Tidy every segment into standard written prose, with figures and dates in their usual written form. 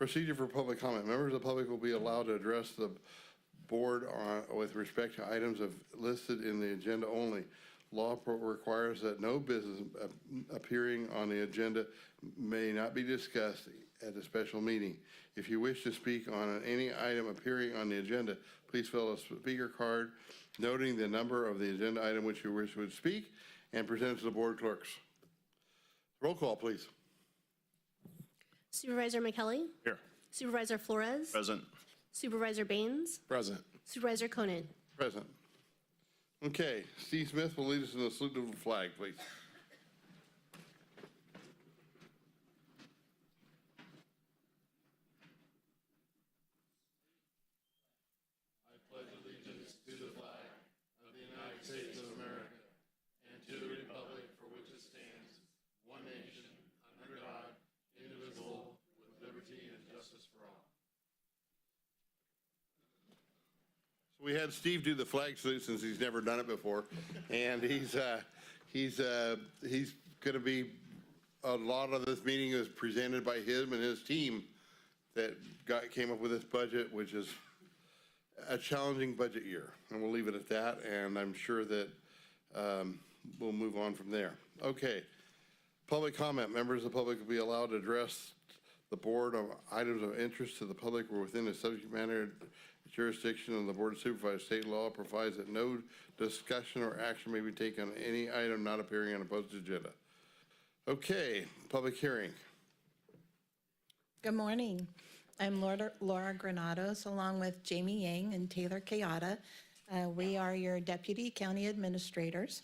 Procedure for public comment. Members of the public will be allowed to address the board with respect to items listed in the agenda only. Law requires that no business appearing on the agenda may not be discussed at a special meeting. If you wish to speak on any item appearing on the agenda, please fill a speaker card noting the number of the agenda item which you wish to speak and present it to the board clerks. Roll call, please. Supervisor McKelly? Here. Supervisor Flores? Present. Supervisor Baines? Present. Supervisor Koenig? Present. Okay, Steve Smith will lead us in the salute of the flag, please. I pledge allegiance to the flag of the United States of America and to the republic for which it stands, one nation, under God, indivisible, with liberty and justice for all. So we had Steve do the flag salute since he's never done it before, and he's going to be, a lot of this meeting is presented by him and his team that came up with this budget, which is a challenging budget year, and we'll leave it at that, and I'm sure that we'll move on from there. Okay, public comment. Members of the public will be allowed to address the board on items of interest to the public or within the subject matter jurisdiction of the Board of Supervisors. State law provides that no discussion or action may be taken on any item not appearing on a posted agenda. Okay, public hearing. Good morning. I'm Laura Granados, along with Jamie Yang and Taylor Kayada. We are your deputy county administrators.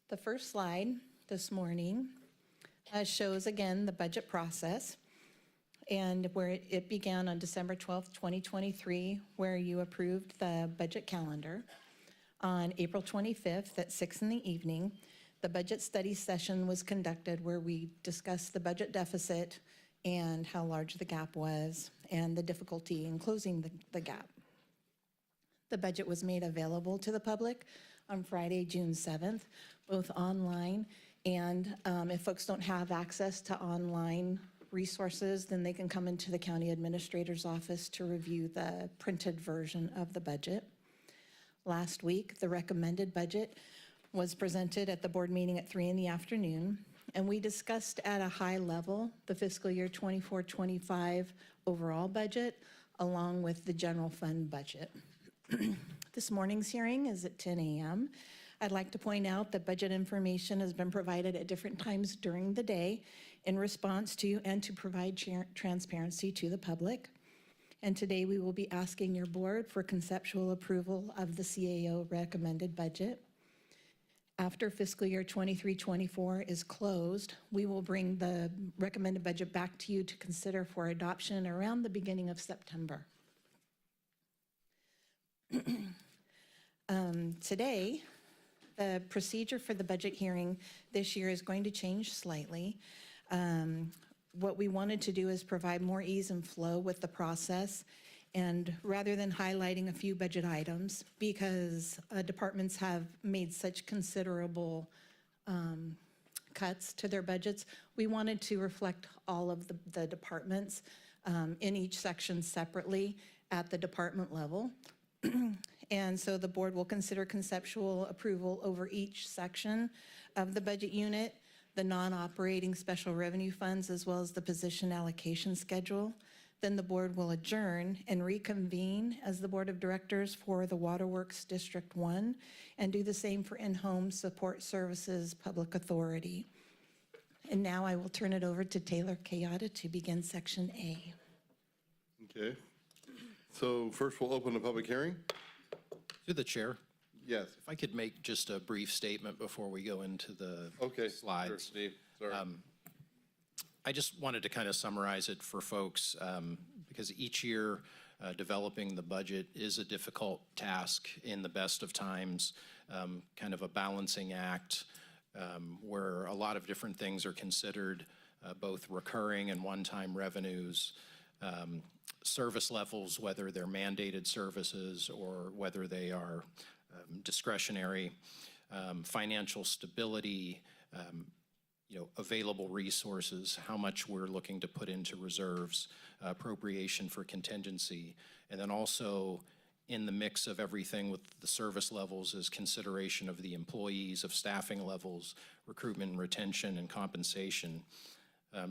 The first slide this morning shows again the budget process and where it began on December 12th, 2023, where you approved the budget calendar. On April 25th at 6 in the evening, the budget study session was conducted where we discussed the budget deficit and how large the gap was and the difficulty in closing the gap. The budget was made available to the public on Friday, June 7th, both online and if folks don't have access to online resources, then they can come into the county administrator's office to review the printed version of the budget. Last week, the recommended budget was presented at the board meeting at 3 in the afternoon, and we discussed at a high level the fiscal year 24-25 overall budget along with the general fund budget. This morning's hearing is at 10 a.m. I'd like to point out that budget information has been provided at different times during the day in response to and to provide transparency to the public. And today we will be asking your board for conceptual approval of the CAO recommended budget. After fiscal year 23-24 is closed, we will bring the recommended budget back to you to consider for adoption around the beginning of September. Today, the procedure for the budget hearing this year is going to change slightly. What we wanted to do is provide more ease and flow with the process, and rather than highlighting a few budget items, because departments have made such considerable cuts to their budgets, we wanted to reflect all of the departments in each section separately at the department level. And so the board will consider conceptual approval over each section of the budget unit, the non-operating special revenue funds, as well as the position allocation schedule. Then the board will adjourn and reconvene as the board of directors for the Waterworks District 1 and do the same for in-home support services public authority. And now I will turn it over to Taylor Kayada to begin section A. Okay. So first we'll open the public hearing. To the chair. Yes. If I could make just a brief statement before we go into the slides. Sure, Steve. Sorry. I just wanted to kind of summarize it for folks because each year developing the budget is a difficult task in the best of times, kind of a balancing act where a lot of different things are considered, both recurring and one-time revenues, service levels, whether they're mandated services or whether they are discretionary, financial stability, available resources, how much we're looking to put into reserves, appropriation for contingency, and then also in the mix of everything with the service levels is consideration of the employees, of staffing levels, recruitment and retention, and compensation.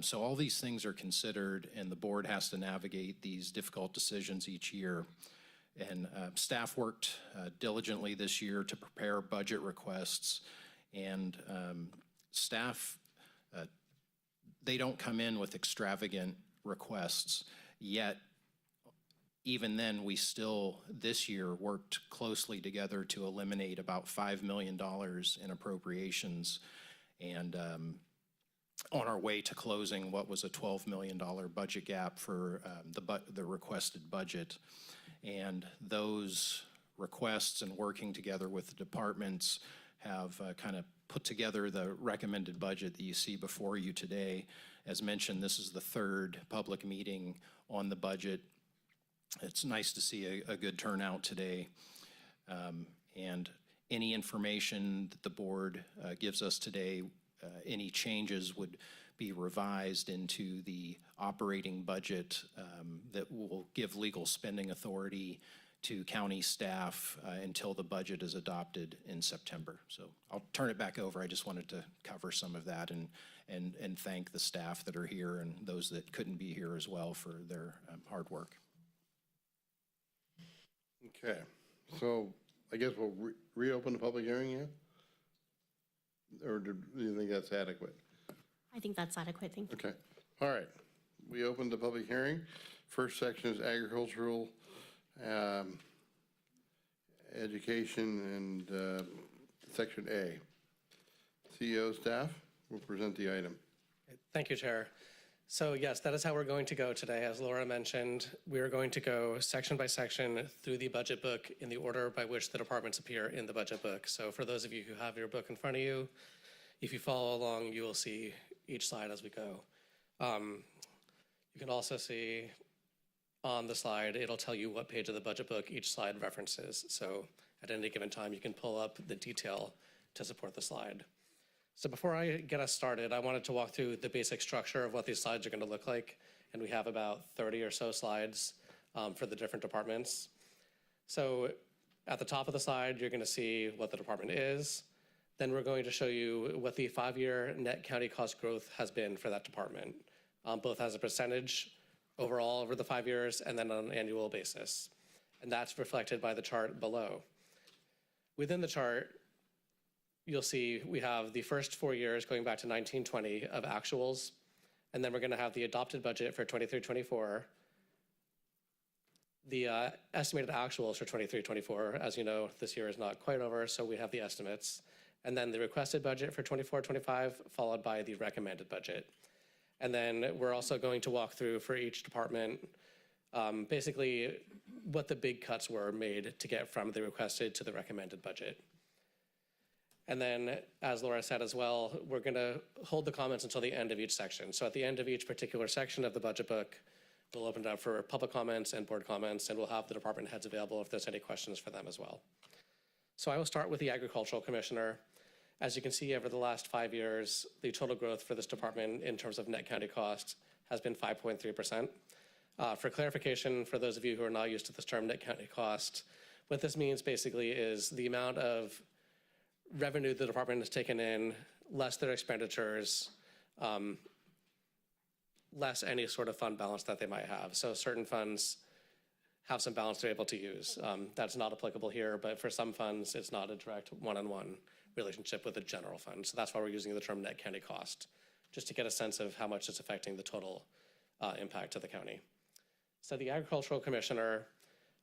So all these things are considered, and the board has to navigate these difficult decisions each year. And staff worked diligently this year to prepare budget requests, and staff, they don't come in with extravagant requests, yet even then we still this year worked closely together to eliminate about $5 million in appropriations, and on our way to closing what was a $12 million budget gap for the requested budget. And those requests and working together with the departments have kind of put together the recommended budget that you see before you today. As mentioned, this is the third public meeting on the budget. It's nice to see a good turnout today. And any information that the board gives us today, any changes would be revised into the operating budget that will give legal spending authority to county staff until the budget is adopted in September. So I'll turn it back over. I just wanted to cover some of that and thank the staff that are here and those that couldn't be here as well for their hard work. Okay, so I guess we'll reopen the public hearing yet? Or do you think that's adequate? I think that's adequate, thank you. Okay, all right. We opened the public hearing. First section is agricultural, education, and section A. CEO staff will present the item. Thank you, Chair. So yes, that is how we're going to go today. As Laura mentioned, we are going to go section by section through the budget book in the order by which the departments appear in the budget book. So for those of you who have your book in front of you, if you follow along, you will see each slide as we go. You can also see on the slide, it'll tell you what page of the budget book each slide references. So at any given time, you can pull up the detail to support the slide. So before I get us started, I wanted to walk through the basic structure of what these slides are going to look like. And we have about 30 or so slides for the different departments. So at the top of the slide, you're going to see what the department is. Then we're going to show you what the 5-year net county cost growth has been for that department, both as a percentage overall over the 5 years and then on an annual basis. And that's reflected by the chart below. Within the chart, you'll see we have the first 4 years going back to 1920 of actuals, and then we're going to have the adopted budget for 23-24, the estimated actuals for 23-24. As you know, this year is not quite over, so we have the estimates, and then the requested budget for 24-25, followed by the recommended budget. And then we're also going to walk through for each department basically what the big cuts were made to get from the requested to the recommended budget. And then, as Laura said as well, we're going to hold the comments until the end of each section. So at the end of each particular section of the budget book, we'll open it up for public comments and board comments, and we'll have the department heads available if there's any questions for them as well. So I will start with the Agricultural Commissioner. As you can see, over the last 5 years, the total growth for this department in terms of net county cost has been 5.3%. For clarification, for those of you who are not used to this term, net county cost, what this means basically is the amount of revenue the department has taken in, less their expenditures, less any sort of fund balance that they might have. So certain funds have some balance they're able to use. That's not applicable here, but for some funds, it's not a direct one-on-one relationship with the general fund. So that's why we're using the term net county cost, just to get a sense of how much it's affecting the total impact to the county. So the Agricultural Commissioner,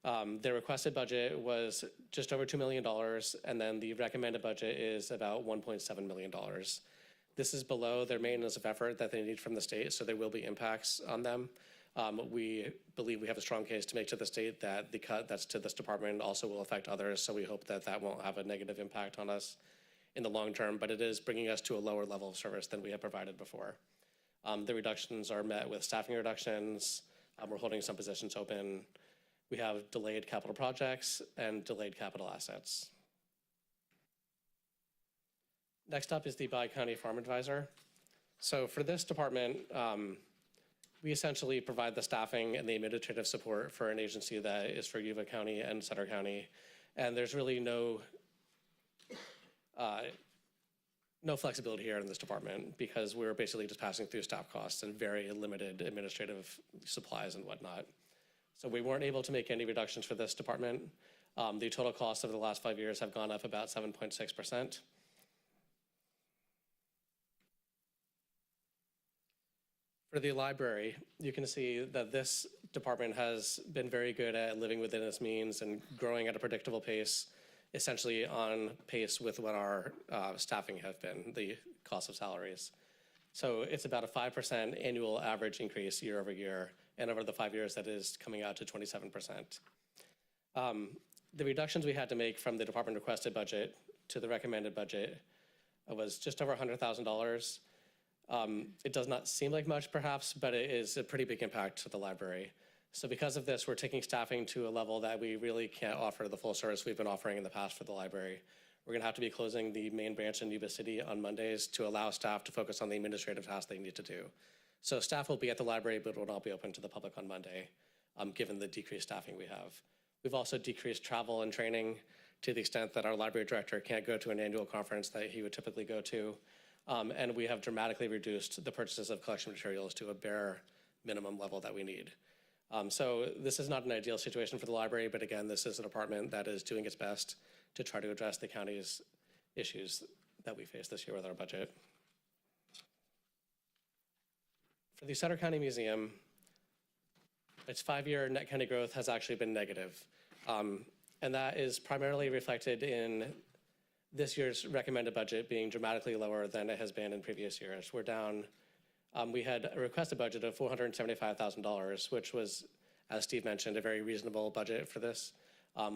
their requested budget was just over $2 million, and then the recommended budget is about $1.7 million. This is below their maintenance of effort that they need from the state, so there will be impacts on them. We believe we have a strong case to make to the state that the cut that's to this department also will affect others, so we hope that that won't have a negative impact on us in the long term, but it is bringing us to a lower level of service than we have provided before. The reductions are met with staffing reductions. We're holding some positions open. We have delayed capital projects and delayed capital assets. Next up is the Bi-County Farm Advisor. So for this department, we essentially provide the staffing and the administrative support for an agency that is for Yuba County and Sutter County. And there's really no flexibility here in this department because we're basically just passing through staff costs and very limited administrative supplies and whatnot. So we weren't able to make any reductions for this department. The total costs over the last 5 years have gone up about 7.6%. For the library, you can see that this department has been very good at living within its means and growing at a predictable pace, essentially on pace with what our staffing have been, the cost of salaries. So it's about a 5% annual average increase year over year, and over the 5 years that is coming out to 27%. The reductions we had to make from the department requested budget to the recommended budget was just over $100,000. It does not seem like much perhaps, but it is a pretty big impact to the library. So because of this, we're taking staffing to a level that we really can't offer the full service we've been offering in the past for the library. We're gonna have to be closing the main branch in Yuba City on Mondays to allow staff to focus on the administrative tasks they need to do. So staff will be at the library, but will not be open to the public on Monday, given the decreased staffing we have. We've also decreased travel and training to the extent that our library director can't go to an annual conference that he would typically go to. And we have dramatically reduced the purchases of collection materials to a bare minimum level that we need. So this is not an ideal situation for the library, but again, this is a department that is doing its best to try to address the county's issues that we face this year with our budget. For the Sutter County Museum, its 5-year net county growth has actually been negative. And that is primarily reflected in this year's recommended budget being dramatically lower than it has been in previous years. We're down, we had a requested budget of $475,000, which was, as Steve mentioned, a very reasonable budget for this.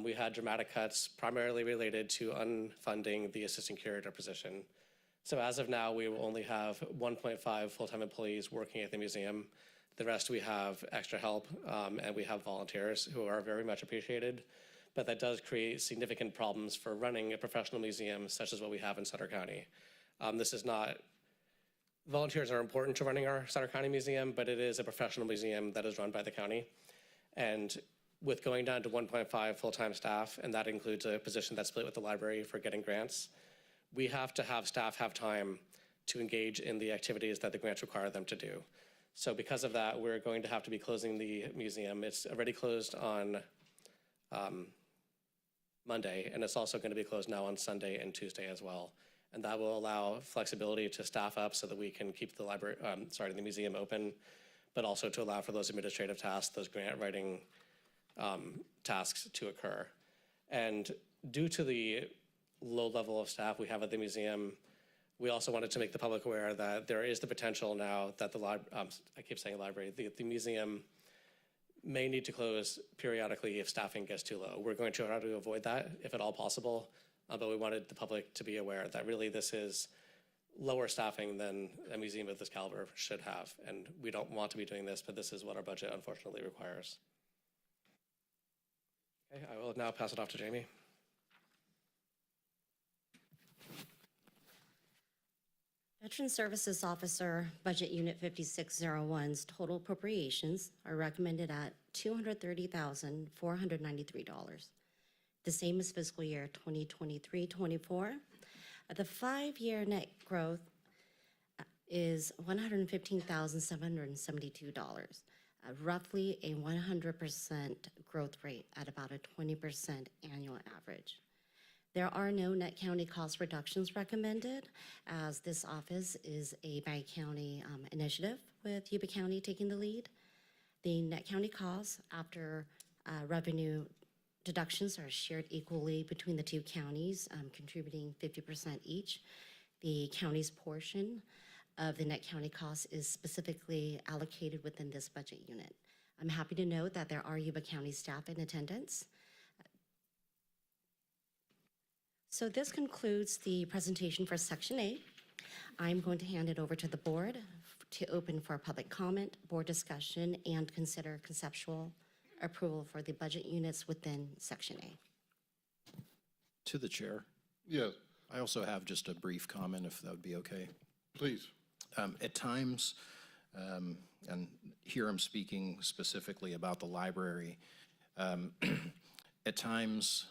We had dramatic cuts primarily related to unfunding the assistant curator position. So as of now, we will only have 1.5 full-time employees working at the museum. The rest we have extra help and we have volunteers who are very much appreciated. But that does create significant problems for running a professional museum such as what we have in Sutter County. This is not, volunteers are important to running our Sutter County Museum, but it is a professional museum that is run by the county. And with going down to 1.5 full-time staff, and that includes a position that's split with the library for getting grants, we have to have staff have time to engage in the activities that the grants require them to do. So because of that, we're going to have to be closing the museum. It's already closed on Monday, and it's also going to be closed now on Sunday and Tuesday as well. And that will allow flexibility to staff up so that we can keep the library, the museum open, but also to allow for those administrative tasks, those grant writing tasks to occur. And due to the low level of staff we have at the museum, we also wanted to make the public aware that there is the potential now that I keep saying library, the museum may need to close periodically if staffing gets too low. We're going to try to avoid that if at all possible, but we wanted the public to be aware that really this is lower staffing than a museum of this caliber should have. And we don't want to be doing this, but this is what our budget unfortunately requires. Okay, I will now pass it off to Jamie. Veteran Services Officer Budget Unit 5601's total appropriations are recommended at $230,493. The same as fiscal year 2023-24. The 5-year net growth is $115,772, roughly a 100% growth rate at about a 20% annual average. There are no net county cost reductions recommended, as this office is a bi-county initiative with Yuba County taking the lead. The net county costs after revenue deductions are shared equally between the two counties, contributing 50% each. The county's portion of the net county costs is specifically allocated within this budget unit. I'm happy to note that there are Yuba County staff in attendance. So this concludes the presentation for Section A. I'm going to hand it over to the board to open for public comment, board discussion, and consider conceptual approval for the budget units within Section A. To the chair. Yes, I also have just a brief comment, if that would be okay. please. At times, and here I'm speaking specifically about the library, at times,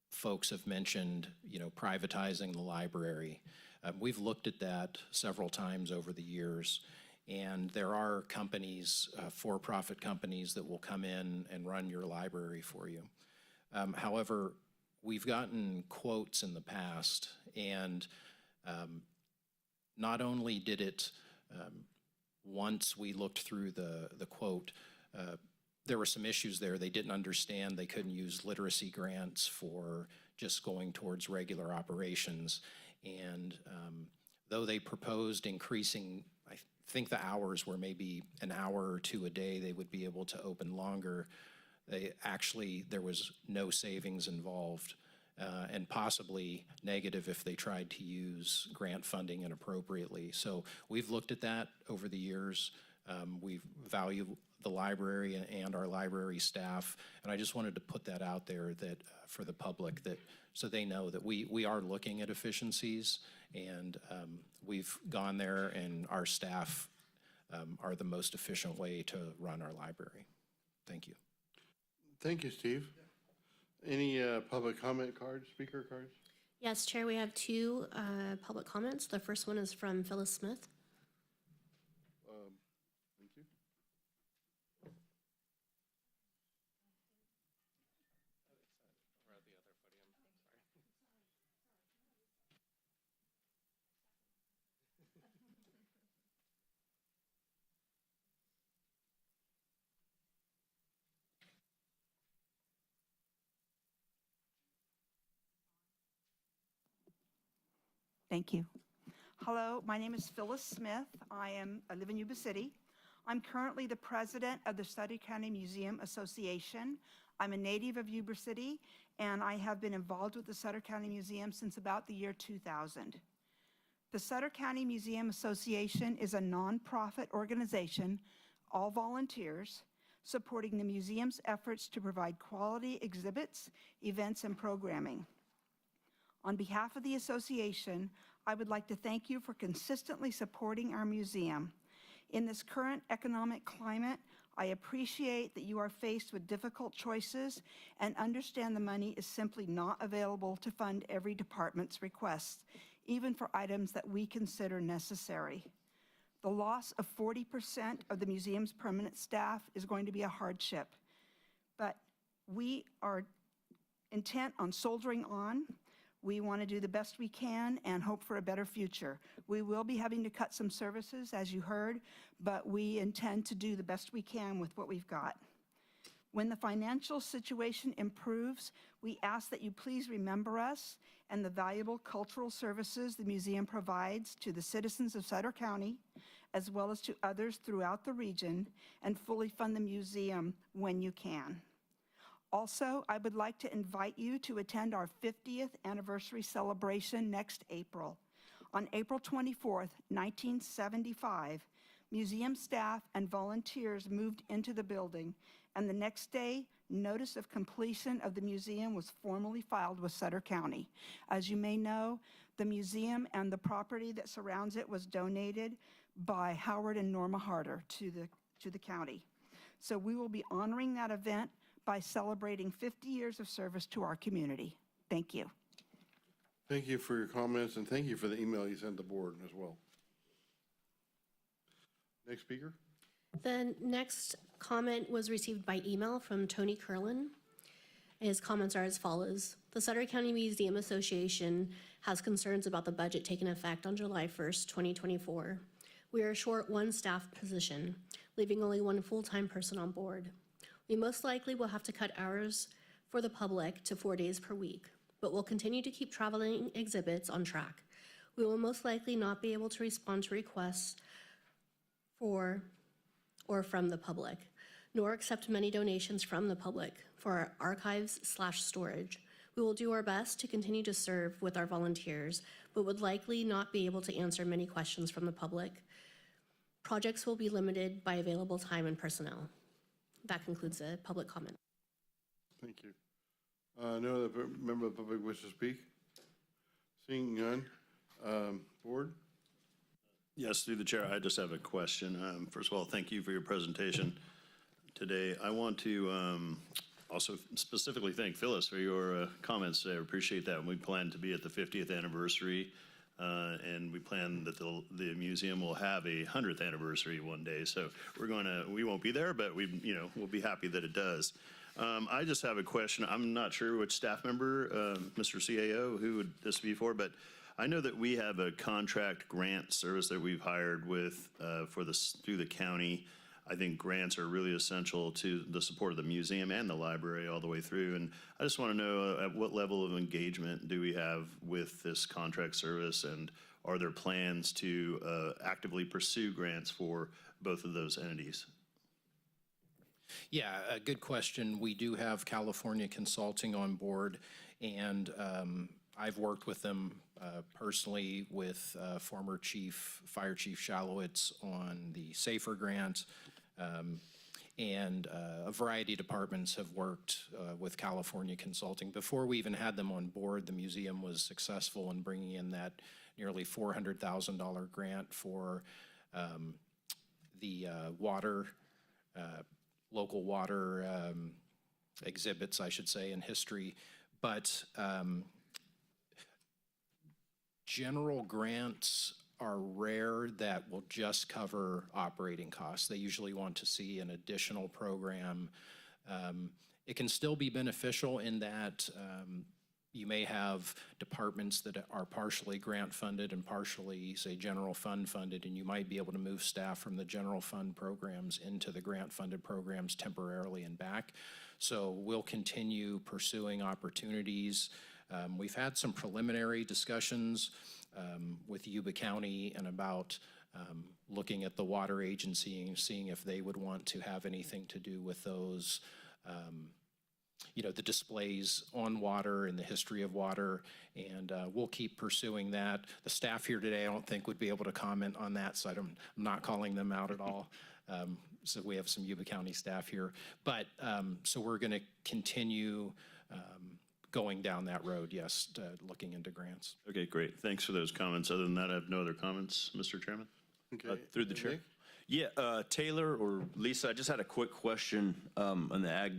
folks have mentioned, privatizing the library. We've looked at that several times over the years, and there are companies, for-profit companies, that will come in and run your library for you. However, we've gotten quotes in the past, and not only did it, once we looked through the quote, there were some issues there. They didn't understand they couldn't use literacy grants for just going towards regular operations. And though they proposed increasing, I think the hours were maybe an hour or two a day, they would be able to open longer. There was no savings involved, and possibly negative if they tried to use grant funding inappropriately. So we've looked at that over the years. We value the library and our library staff, and I just wanted to put that out there that for the public, that so they know that we are looking at efficiencies, and we've gone there, and our staff are the most efficient way to run our library. Thank you. Thank you, Steve. Any public comment cards, speaker cards? Yes, Chair, we have two public comments. The first one is from Phyllis Smith. Thank you. Thank you. Hello, my name is Phyllis Smith. I live in Yuba City. I'm currently the president of the Sutter County Museum Association. I'm a native of Yuba City, and I have been involved with the Sutter County Museum since about the year 2000. The Sutter County Museum Association is a nonprofit organization, all volunteers, supporting the museum's efforts to provide quality exhibits, events, and programming. On behalf of the association, I would like to thank you for consistently supporting our museum. In this current economic climate, I appreciate that you are faced with difficult choices and understand the money is simply not available to fund every department's requests, even for items that we consider necessary. The loss of 40% of the museum's permanent staff is going to be a hardship, but we are intent on soldiering on. We want to do the best we can and hope for a better future. We will be having to cut some services, as you heard, but we intend to do the best we can with what we've got. When the financial situation improves, we ask that you please remember us and the valuable cultural services the museum provides to the citizens of Sutter County, as well as to others throughout the region, and fully fund the museum when you can. Also, I would like to invite you to attend our 50th anniversary celebration next April. On April 24th, 1975, museum staff and volunteers moved into the building, and the next day, notice of completion of the museum was formally filed with Sutter County. As you may know, the museum and the property that surrounds it was donated by Howard and Norma Harder to the county. So we will be honoring that event by celebrating 50 years of service to our community. Thank you. Thank you for your comments, and thank you for the email you sent the board as well. Next speaker. The next comment was received by email from Tony Curlin. His comments are as follows. The Sutter County Museum Association has concerns about the budget taking effect on July 1st, 2024. We are short one staff position, leaving only one full-time person on board. We most likely will have to cut hours for the public to 4 days per week, but we'll continue to keep traveling exhibits on track. We will most likely not be able to respond to requests for or from the public, nor accept many donations from the public for our archives/storage. We will do our best to continue to serve with our volunteers, but would likely not be able to answer many questions from the public. Projects will be limited by available time and personnel. That concludes the public comment. Thank you. No other member of the public wishes to speak? Seeing none. Board? Yes, through the chair, I just have a question. First of all, thank you for your presentation today. I want to also specifically thank Phyllis for your comments today. I appreciate that. We plan to be at the 50th anniversary, and we plan that the museum will have a 100th anniversary one day. So we won't be there, but we'll be happy that it does. I just have a question. I'm not sure which staff member, Mr. CAO, who would this be for, but I know that we have a contract grant service that we've hired with through the county. I think grants are really essential to the support of the museum and the library all the way through. And I just want to know at what level of engagement do we have with this contract service, and are there plans to actively pursue grants for both of those entities? Yeah, a good question. We do have California Consulting on board, and I've worked with them personally with former Fire Chief Shalowitz on the SAFER grant, and a variety of departments have worked with California Consulting. Before we even had them on board, the museum was successful in bringing in that nearly $400,000 grant for the local water exhibits, I should say, in history. But general grants are rare that will just cover operating costs. They usually want to see an additional program. It can still be beneficial in that you may have departments that are partially grant funded and partially, say, general fund funded, and you might be able to move staff from the general fund programs into the grant funded programs temporarily and back. So we'll continue pursuing opportunities. We've had some preliminary discussions with Yuba County and about looking at the water agency and seeing if they would want to have anything to do with those, the displays on water and the history of water, and we'll keep pursuing that. The staff here today, I don't think, would be able to comment on that, so I'm not calling them out at all. So we have some Yuba County staff here. But so we're going to continue going down that road, yes, looking into grants. Okay, great. Thanks for those comments. Other than that, I have no other comments, Mr. Chairman. Okay. Through the chair. Nick? Yeah, Taylor or Lisa, I just had a quick question on the Ag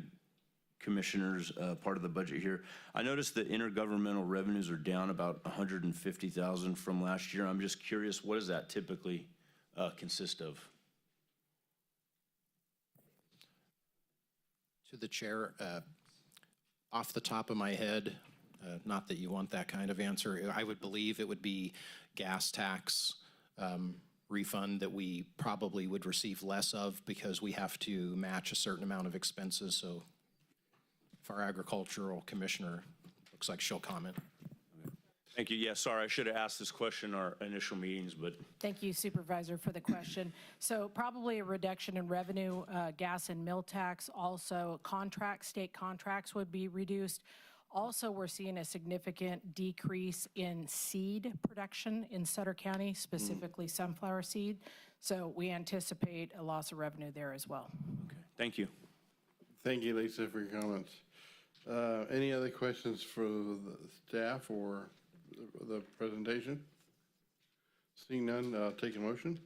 Commissioners part of the budget here. I noticed that intergovernmental revenues are down about $150,000 from last year. I'm just curious, what does that typically consist of? To the chair, off the top of my head, not that you want that kind of answer, I would believe it would be gas tax refund that we probably would receive less of because we have to match a certain amount of expenses. So if our agricultural commissioner, looks like she'll comment. Thank you. Yeah, sorry, I should have asked this question in our initial meetings, but. Thank you, Supervisor, for the question. So probably a reduction in revenue, gas and mill tax, also state contracts would be reduced. Also, we're seeing a significant decrease in seed production in Sutter County, specifically sunflower seed. So we anticipate a loss of revenue there as well. Okay, thank you. Thank you, Lisa, for your comments. Any other questions for the staff or the presentation? Seeing none, take a motion.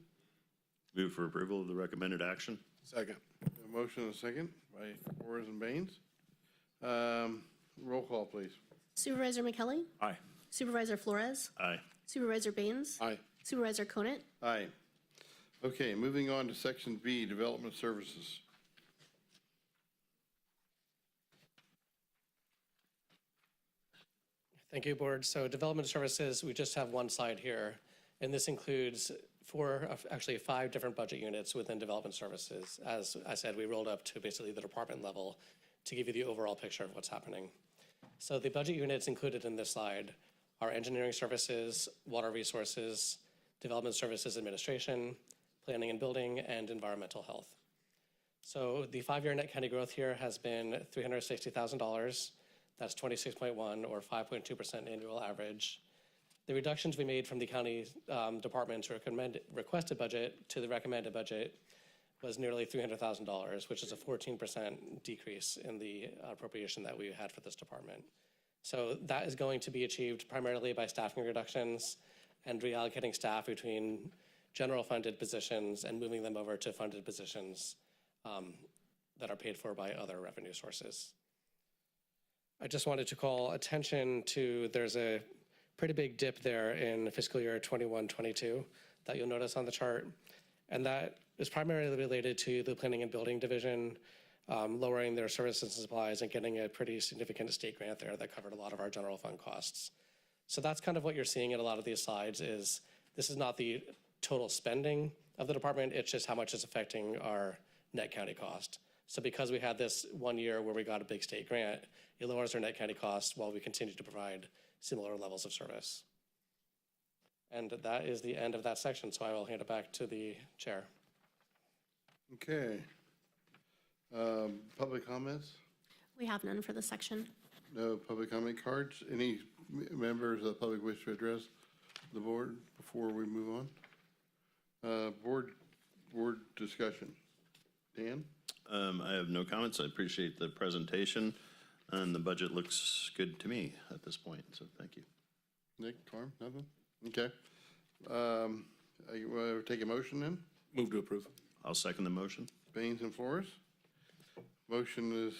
Move for approval of the recommended action. Second. A motion and a second by Flores and Baines. Roll call, please. Supervisor McKelly? Aye. Supervisor Flores? Aye. Supervisor Baines? Aye. Supervisor Conant? Aye. Okay, moving on to Section B, Development Services. Thank you, Board. So Development Services, we just have one slide here, and this includes actually 5 different budget units within Development Services. As I said, we rolled up to basically the department level to give you the overall picture of what's happening. So the budget units included in this slide are Engineering Services, Water Resources, Development Services Administration, Planning and Building, and Environmental Health. So the 5-year net county growth here has been $360,000. That's 26.1 or 5.2% annual average. The reductions we made from the county department's requested budget to the recommended budget was nearly $300,000, which is a 14% decrease in the appropriation that we had for this department. So that is going to be achieved primarily by staffing reductions and reallocating staff between general funded positions and moving them over to funded positions that are paid for by other revenue sources. I just wanted to call attention to, there's a pretty big dip there in fiscal year 21-22 that you'll notice on the chart. And that is primarily related to the planning and building division lowering their services and supplies and getting a pretty significant state grant there that covered a lot of our general fund costs. So that's kind of what you're seeing in a lot of these slides is this is not the total spending of the department, it's just how much it's affecting our net county cost. So because we had this 1 year where we got a big state grant, it lowers our net county costs while we continue to provide similar levels of service. And that is the end of that section, so I will hand it back to the chair. Okay. Public comments? We have none for this section. No public comment cards? Any members of the public wish to address the board before we move on? Board discussion. Dan? I have no comments. I appreciate the presentation, and the budget looks good to me at this point, so thank you. Nick, Torm, nothing? Okay. You want to take a motion then? Move to approve. I'll second the motion. Baines and Flores? Motion is,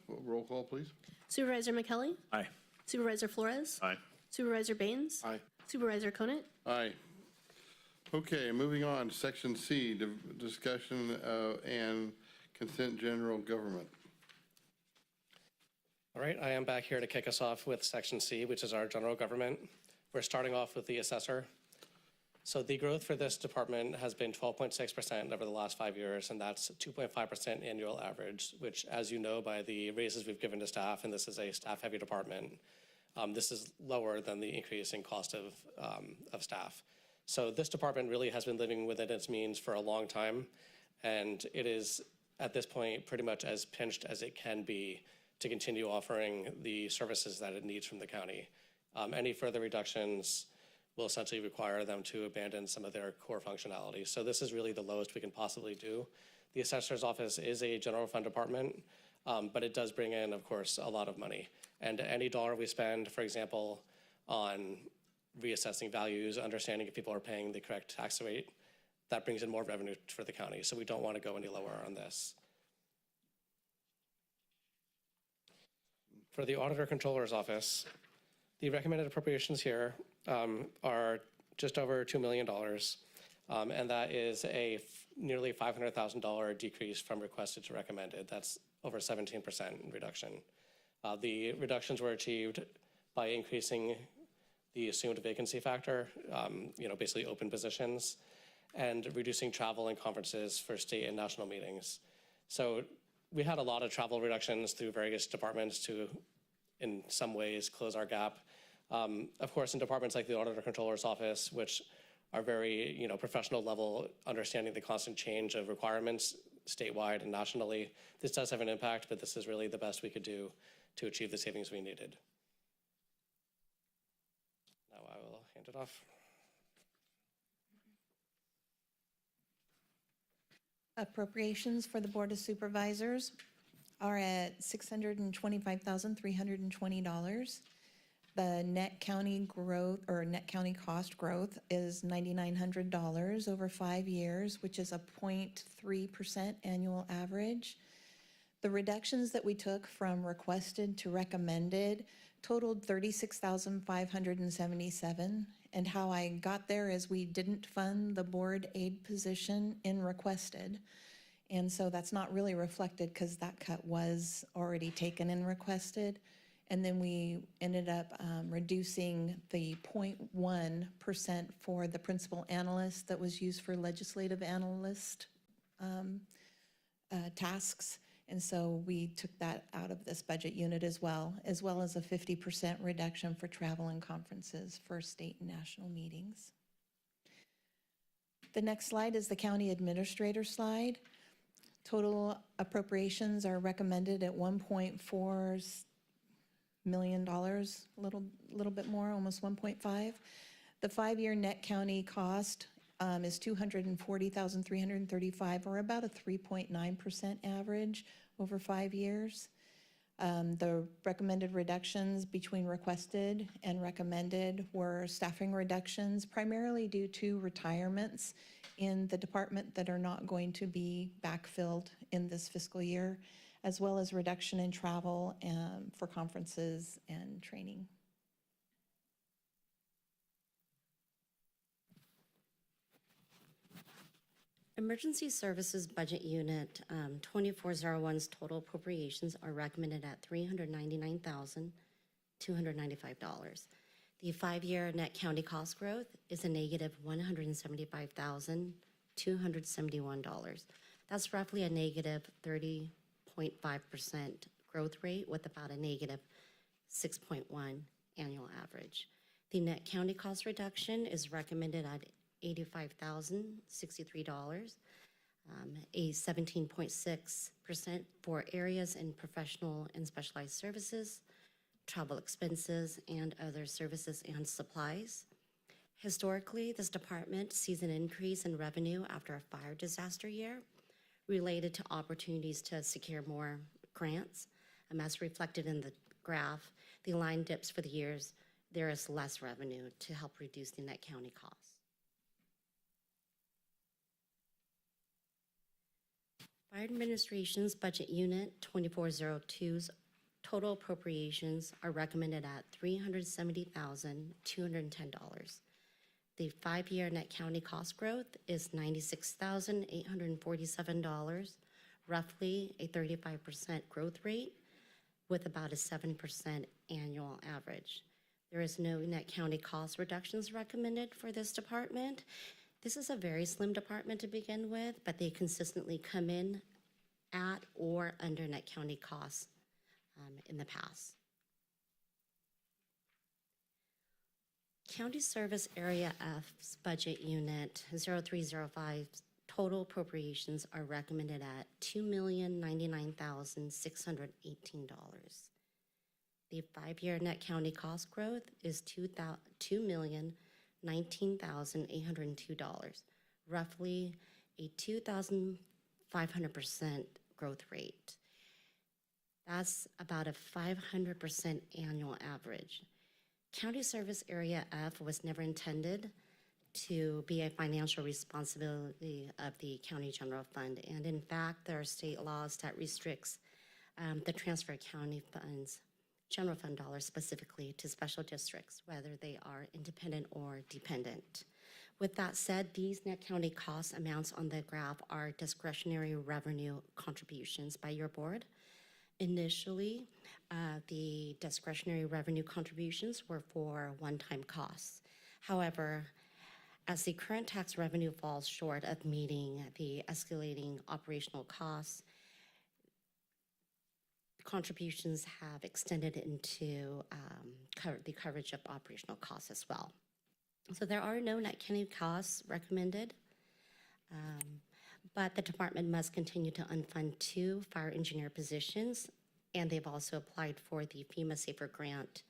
roll call, please. Supervisor McKelly? Aye. Supervisor Flores? Aye. Supervisor Baines? Aye. Supervisor Conant? Aye. Okay, moving on, section C, discussion and consent general government. All right, I am back here to kick us off with section C, which is our general government. We're starting off with the assessor. So the growth for this department has been 12.6% over the last 5 years, and that's 2.5% annual average, which, as you know, by the raises we've given to staff, and this is a staff-heavy department, this is lower than the increase in cost of staff. So this department really has been living within its means for a long time, and it is, at this point, pretty much as pinched as it can be to continue offering the services that it needs from the county. Any further reductions will essentially require them to abandon some of their core functionality. So this is really the lowest we can possibly do. The assessor's office is a general fund department, but it does bring in, of course, a lot of money. And any dollar we spend, for example, on reassessing values, understanding if people are paying the correct tax rate, that brings in more revenue for the county. So we don't want to go any lower on this. For the auditor controller's office, the recommended appropriations here are just over $2 million, and that is a nearly $500,000 decrease from requested to recommended. That's over 17% reduction. The reductions were achieved by increasing the assumed vacancy factor, basically open positions, and reducing travel and conferences for state and national meetings. So we had a lot of travel reductions through various departments to, in some ways, close our gap. Of course, in departments like the Auditor Controller's Office, which are very, professional level, understanding the constant change of requirements statewide and nationally, this does have an impact, but this is really the best we could do to achieve the savings we needed. Now I will hand it off. Appropriations for the Board of Supervisors are at $625,320. The net county growth or net county cost growth is $9,900 over 5 years, which is a 0.3% annual average. The reductions that we took from requested to recommended totaled $36,577. And how I got there is we didn't fund the board aide position in requested. And so that's not really reflected because that cut was already taken in requested. And then we ended up reducing the 0.1% for the principal analyst that was used for legislative analyst tasks. And so we took that out of this budget unit as well as a 50% reduction for travel and conferences for state and national meetings. The next slide is the county administrator slide. Total appropriations are recommended at $1.4 million, a little bit more, almost 1.5. The 5-year net county cost is $240,335, or about a 3.9% average over 5 years. The recommended reductions between requested and recommended were staffing reductions, primarily due to retirements in the department that are not going to be backfilled in this fiscal year, as well as reduction in travel for conferences and training. Emergency Services Budget Unit 2401's total appropriations are recommended at $399,295. The 5-year net county cost growth is a negative $175,271. That's roughly a negative 30.5% growth rate with about a negative 6.1 annual average. The net county cost reduction is recommended at $85,063, a 17.6% for areas in professional and specialized services, travel expenses, and other services and supplies. Historically, this department sees an increase in revenue after a fire disaster year related to opportunities to secure more grants. As reflected in the graph, the line dips for the years. There is less revenue to help reduce the net county costs. Fire Administration's Budget Unit 2402's total appropriations are recommended at $370,210. The 5-year net county cost growth is $96,847, roughly a 35% growth rate with about a 7% annual average. There is no net county cost reductions recommended for this department. This is a very slim department to begin with, but they consistently come in at or under net county costs in the past. County Service Area F's Budget Unit 0305's total appropriations are recommended at $2,099,618. The 5-year net county cost growth is $2,019,802, roughly a 2,500% growth rate. That's about a 500% annual average. County Service Area F was never intended to be a financial responsibility of the county general fund. And in fact, there are state laws that restricts the transfer of county funds, general fund dollars specifically, to special districts, whether they are independent or dependent. With that said, these net county cost amounts on the graph are discretionary revenue contributions by your board. Initially, the discretionary revenue contributions were for one-time costs. However, as the current tax revenue falls short of meeting the escalating operational costs, contributions have extended into the coverage of operational costs as well. So there are no net county costs recommended, but the department must continue to unfund 2 fire engineer positions, and they've also applied for the FEMA Safer Grant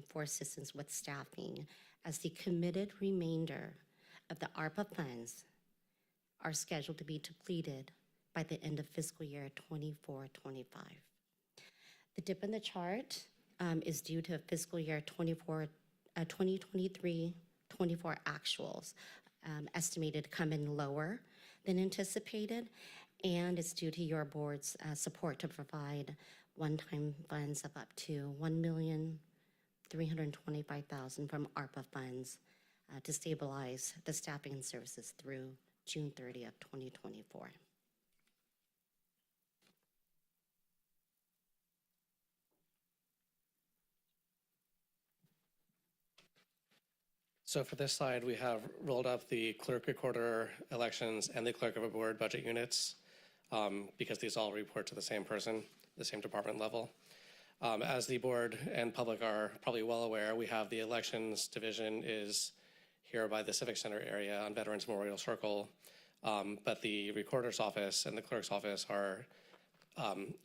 for assistance with staffing, as the committed remainder of the ARPA funds are scheduled to be depleted by the end of fiscal year 24-25. The dip in the chart is due to fiscal year 2023-24 actuals estimated to come in lower than anticipated, and it's due to your board's support to provide one-time funds of up to $1,325,000 from ARPA funds to stabilize the staffing and services through June 30th, 2024. So for this slide, we have rolled up the clerk recorder elections and the clerk of a board budget units because these all report to the same person, the same department level. As the board and public are probably well aware, we have the elections division is here by the Civic Center area on Veterans Memorial Circle, but the recorder's office and the clerk's office are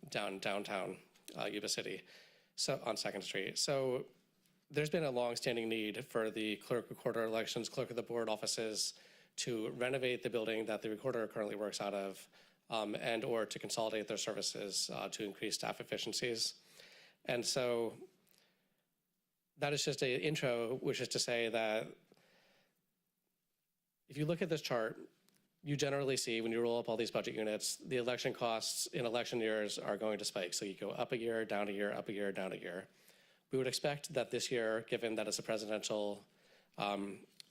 downtown Yuba City, so on 2nd Street. So there's been a long-standing need for the clerk, recorder, elections, clerk of the board offices to renovate the building that the recorder currently works out of and/or to consolidate their services to increase staff efficiencies. And so that is just an intro, which is to say that if you look at this chart, you generally see when you roll up all these budget units, the election costs in election years are going to spike. So you go up a year, down a year, up a year, down a year. We would expect that this year, given that it's a presidential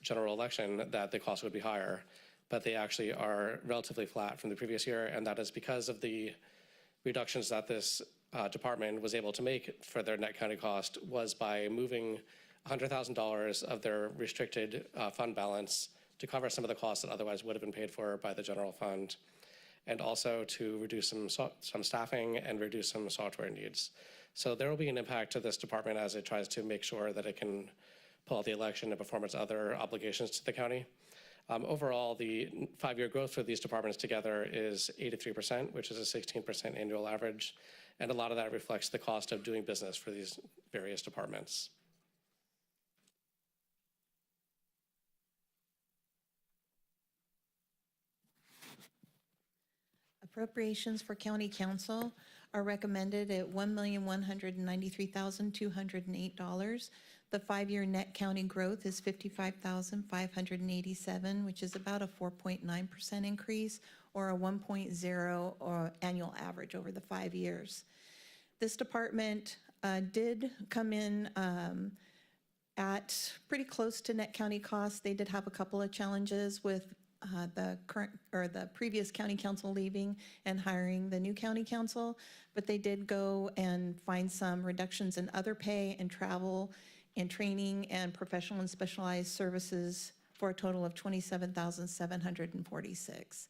general election, that the cost would be higher, but they actually are relatively flat from the previous year, and that is because of the reductions that this department was able to make for their net county cost was by moving $100,000 of their restricted fund balance to cover some of the costs that otherwise would have been paid for by the general fund, and also to reduce some staffing and reduce some software needs. So there will be an impact to this department as it tries to make sure that it can pull out the election and perform its other obligations to the county. Overall, the 5-year growth for these departments together is 83%, which is a 16% annual average, and a lot of that reflects the cost of doing business for these various departments. Appropriations for county council are recommended at $1,193,208. The 5-year net county growth is $55,587, which is about a 4.9% increase or a 1.0 or annual average over the 5 years. This department did come in at pretty close to net county costs. They did have a couple of challenges with the current or the previous county council leaving and hiring the new county council, but they did go and find some reductions in other pay and travel and training and professional and specialized services for a total of $27,746.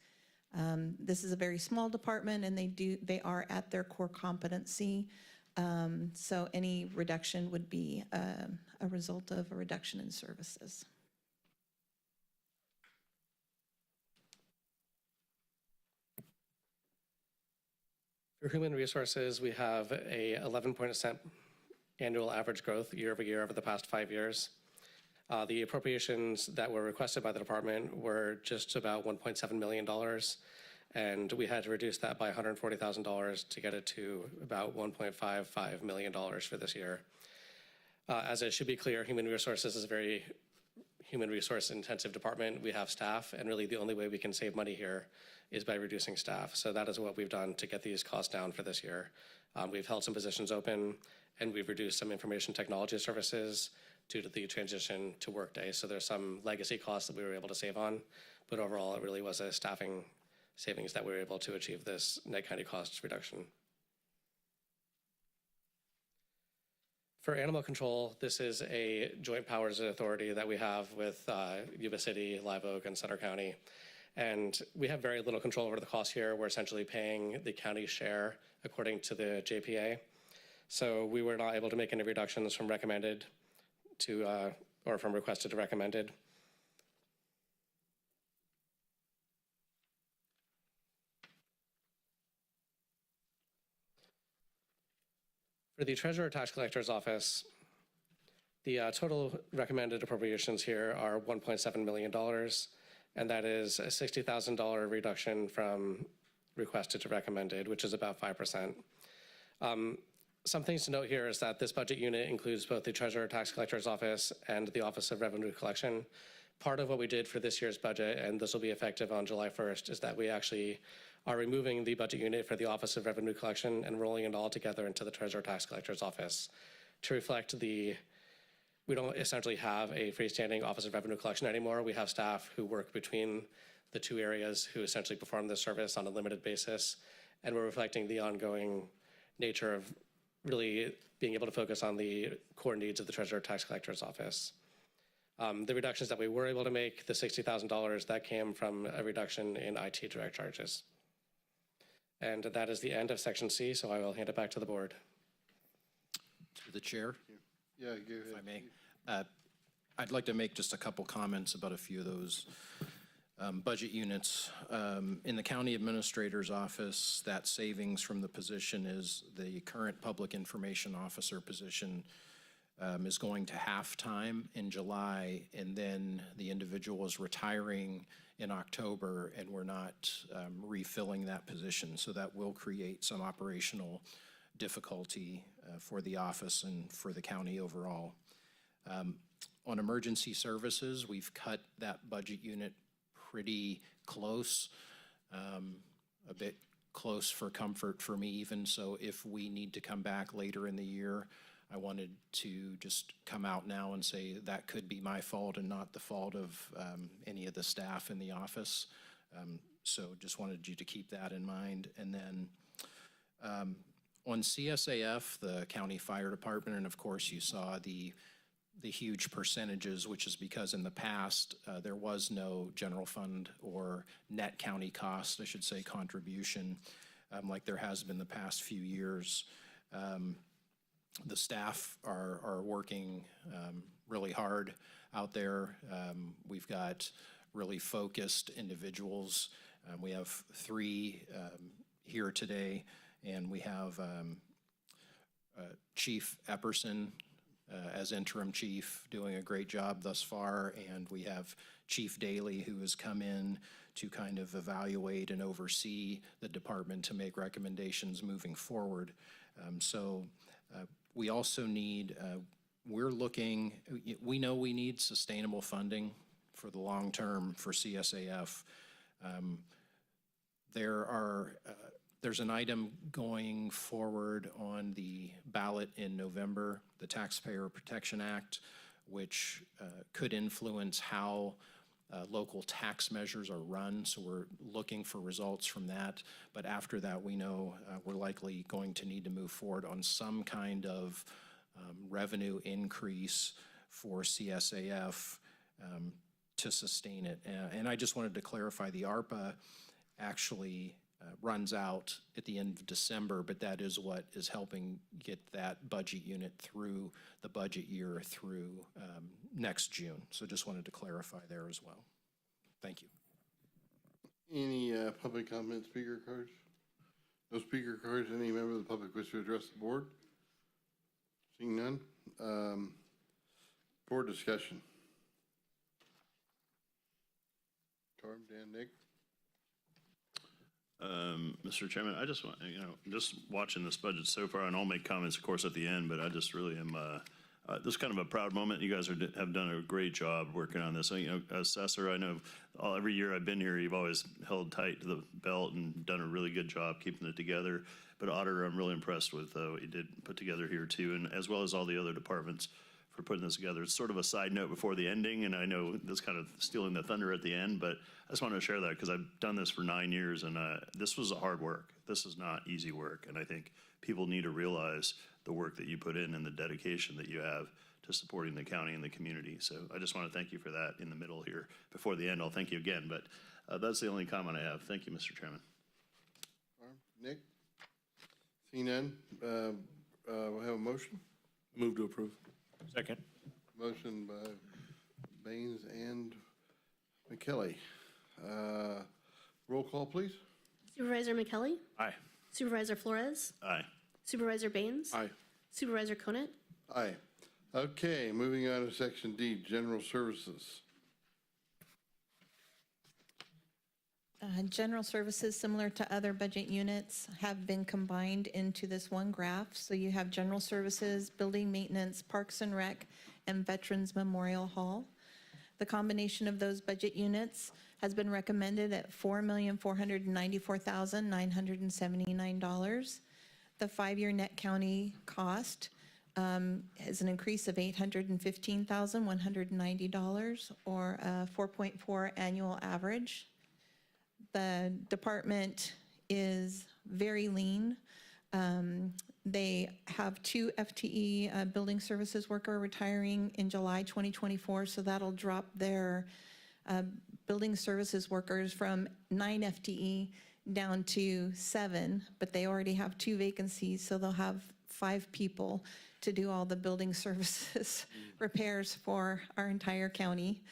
This is a very small department, and they are at their core competency. So any reduction would be a result of a reduction in services. For human resources, we have a 11% annual average growth year over year over the past 5 years. The appropriations that were requested by the department were just about $1.7 million, and we had to reduce that by $140,000 to get it to about $1.55 million for this year. As it should be clear, human resources is a very human resource intensive department. We have staff, and really the only way we can save money here is by reducing staff. So that is what we've done to get these costs down for this year. We've held some positions open, and we've reduced some information technology services due to the transition to Workday. So there's some legacy costs that we were able to save on, but overall it really was a staffing savings that we were able to achieve this net county costs reduction. For animal control, this is a joint powers authority that we have with Yuba City, Live Oak, and Sutter County. And we have very little control over the costs here. We're essentially paying the county share according to the JPA. So we were not able to make any reductions from recommended to, or from requested to recommended. For the Treasurer Tax Collector's Office, the total recommended appropriations here are $1.7 million, and that is a $60,000 reduction from requested to recommended, which is about 5%. Some things to note here is that this budget unit includes both the Treasurer Tax Collector's Office and the Office of Revenue Collection. Part of what we did for this year's budget, and this will be effective on July 1st, is that we actually are removing the budget unit for the Office of Revenue Collection and rolling it all together into the Treasurer Tax Collector's Office to reflect we don't essentially have a freestanding Office of Revenue Collection anymore. We have staff who work between the two areas who essentially perform this service on a limited basis, and we're reflecting the ongoing nature of really being able to focus on the core needs of the Treasurer Tax Collector's Office. The reductions that we were able to make, the $60,000, that came from a reduction in IT direct charges. And that is the end of Section C, so I will hand it back to the board. To the chair, Yeah, go ahead. if I may. I'd like to make just a couple comments about a few of those budget units. In the county administrator's office, that savings from the position is the current public information officer position is going to half-time in July, and then the individual is retiring in October, and we're not refilling that position. So that will create some operational difficulty for the office and for the county overall. On emergency services, we've cut that budget unit pretty close, a bit close for comfort for me even. So if we need to come back later in the year, I wanted to just come out now and say that could be my fault and not the fault of any of the staff in the office. So just wanted you to keep that in mind. And then on CSAF, the county fire department, and of course you saw the huge percentages, which is because in the past there was no general fund or net county cost, I should say, contribution like there has been the past few years. The staff are working really hard out there. We've got really focused individuals. We have 3 here today, and we have Chief Epperson as interim chief, doing a great job thus far, and we have Chief Daly, who has come in to kind of evaluate and oversee the department to make recommendations moving forward. We also need, we know we need sustainable funding for the long term for CSAF. There's an item going forward on the ballot in November, the Taxpayer Protection Act, which could influence how local tax measures are run. So we're looking for results from that. But after that, we know we're likely going to need to move forward on some kind of revenue increase for CSAF to sustain it. And I just wanted to clarify, the ARPA actually runs out at the end of December, but that is what is helping get that budget unit through the budget year through next June. So just wanted to clarify there as well. Thank you. Any public comment speaker cards? No speaker cards. Any member of the public wish to address the board? Seeing none. Board discussion. Torm, Dan, Nick? Mr. Chairman, I just want, just watching this budget so far, and I'll make comments, of course, at the end, but I just really am, this is kind of a proud moment. You guys have done a great job working on this. As Sutter, I know every year I've been here, you've always held tight to the belt and done a really good job keeping it together. But Auditor, I'm really impressed with what you did put together here too, and as well as all the other departments for putting this together. It's sort of a side note before the ending, and I know this kind of stealing the thunder at the end, but I just wanted to share that because I've done this for 9 years, and this was hard work. This is not easy work, and I think people need to realize the work that you put in and the dedication that you have to supporting the county and the community. So I just want to thank you for that in the middle here. Before the end, I'll thank you again, but that's the only comment I have. Thank you, Mr. Chairman. Nick? Seeing none, we'll have a motion. Move to approve. Second. Motion by Baines and McKelly. Roll call, please. Supervisor McKelly? Aye. Supervisor Flores? Aye. Supervisor Baines? Aye. Supervisor Conant? Aye. Okay, moving on to section D, general services. General services, similar to other budget units, have been combined into this one graph. So you have general services, building maintenance, parks and rec, and Veterans Memorial Hall. The combination of those budget units has been recommended at $4,494,979. The 5-year net county cost is an increase of $815,190, or a 4.4 annual average. The department is very lean. They have 2 FTE building services worker retiring in July 2024, so that'll drop their building services workers from 9 FTE down to 7, but they already have 2 vacancies, so they'll have 5 people to do all the building services repairs for our entire county.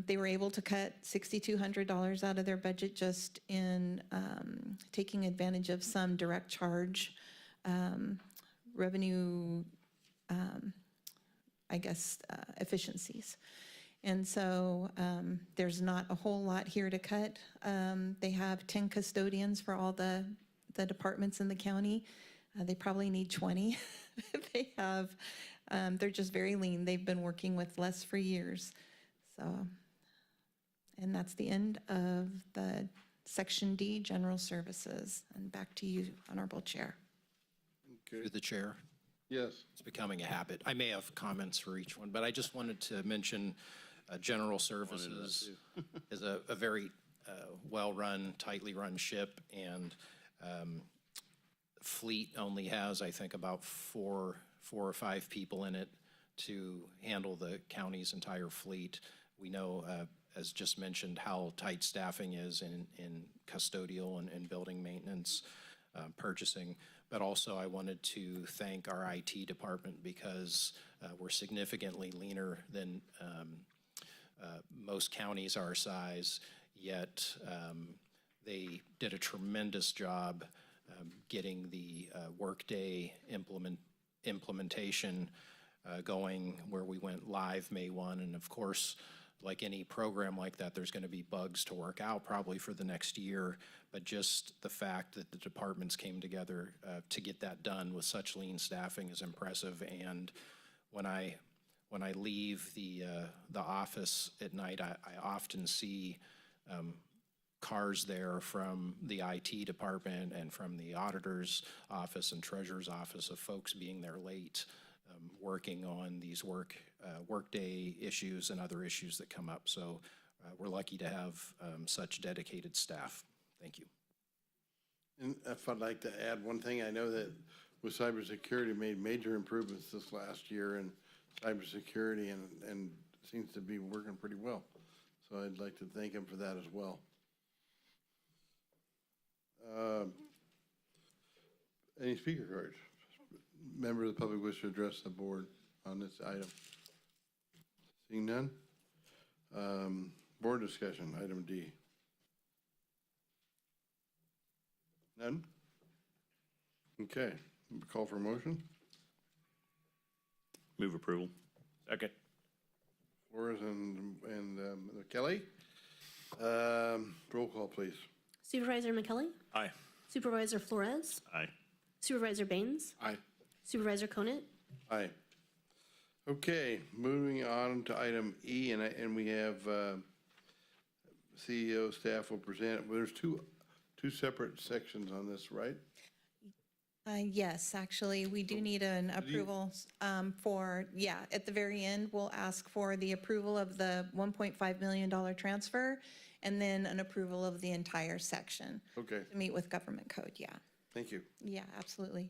They were able to cut $6,200 out of their budget just in taking advantage of some direct charge revenue, efficiencies. And so there's not a whole lot here to cut. They have 10 custodians for all the departments in the county. They probably need 20. They have, they're just very lean. They've been working with less for years. So, and that's the end of the Section D, General Services. And back to you, Honorable Chair. Through the chair. Yes. It's becoming a habit. I may have comments for each one, but I just wanted to mention General Services is a very well-run, tightly run ship, and fleet only has, I think, about four or five people in it to handle the county's entire fleet. We know, as just mentioned, how tight staffing is in custodial and building maintenance, purchasing. But also I wanted to thank our IT department because we're significantly leaner than most counties our size, yet they did a tremendous job getting the Workday implementation going, where we went live May 1. And of course, like any program like that, there's going to be bugs to work out probably for the next year. But just the fact that the departments came together to get that done with such lean staffing is impressive. And when I leave the office at night, I often see cars there from the IT department and from the auditor's office and treasurer's office of folks being there late, working on these workday issues and other issues that come up. So we're lucky to have such dedicated staff. Thank you. And if I'd like to add one thing, I know that with cybersecurity made major improvements this last year in cybersecurity and seems to be working pretty well. So I'd like to thank him for that as well. Any speaker cards? Member of the public wish to address the board on this item? Seeing none? Board discussion, item D. None? Okay, call for motion. Move approval. Second. Flores and Kelly. Roll call, please. Supervisor McKelly? Aye. Supervisor Flores? Aye. Supervisor Baines? Aye. Supervisor Conant? Aye. Okay, moving on to item E, and we have CEO staff will present. There's two separate sections on this, right? Yes, actually, we do need an approval for, at the very end, we'll ask for the approval of the $1.5 million transfer and then an approval of the entire section. Okay, To meet with government code, thank you. Yeah, absolutely.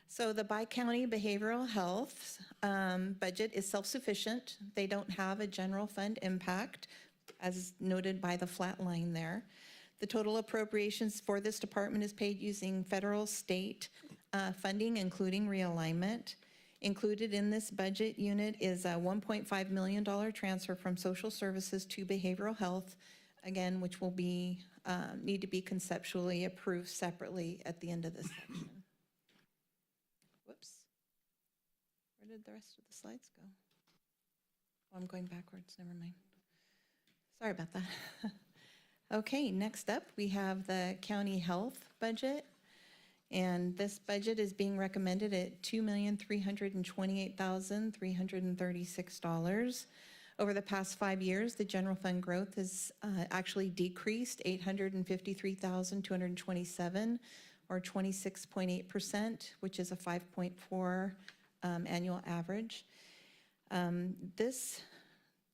So the Bi-County Behavioral Health budget is self-sufficient. They don't have a general fund impact, as noted by the flat line there. The total appropriations for this department is paid using federal, state funding, including realignment. Included in this budget unit is a $1.5 million transfer from social services to behavioral health, again, which will be, need to be conceptually approved separately at the end of this section. Whoops. Where did the rest of the slides go? Oh, I'm going backwards, never mind. Sorry about that. Okay, next up, we have the county health budget. And this budget is being recommended at $2,328,336. Over the past 5 years, the general fund growth has actually decreased $853,227, or 26.8%, which is a 5.4 annual average. This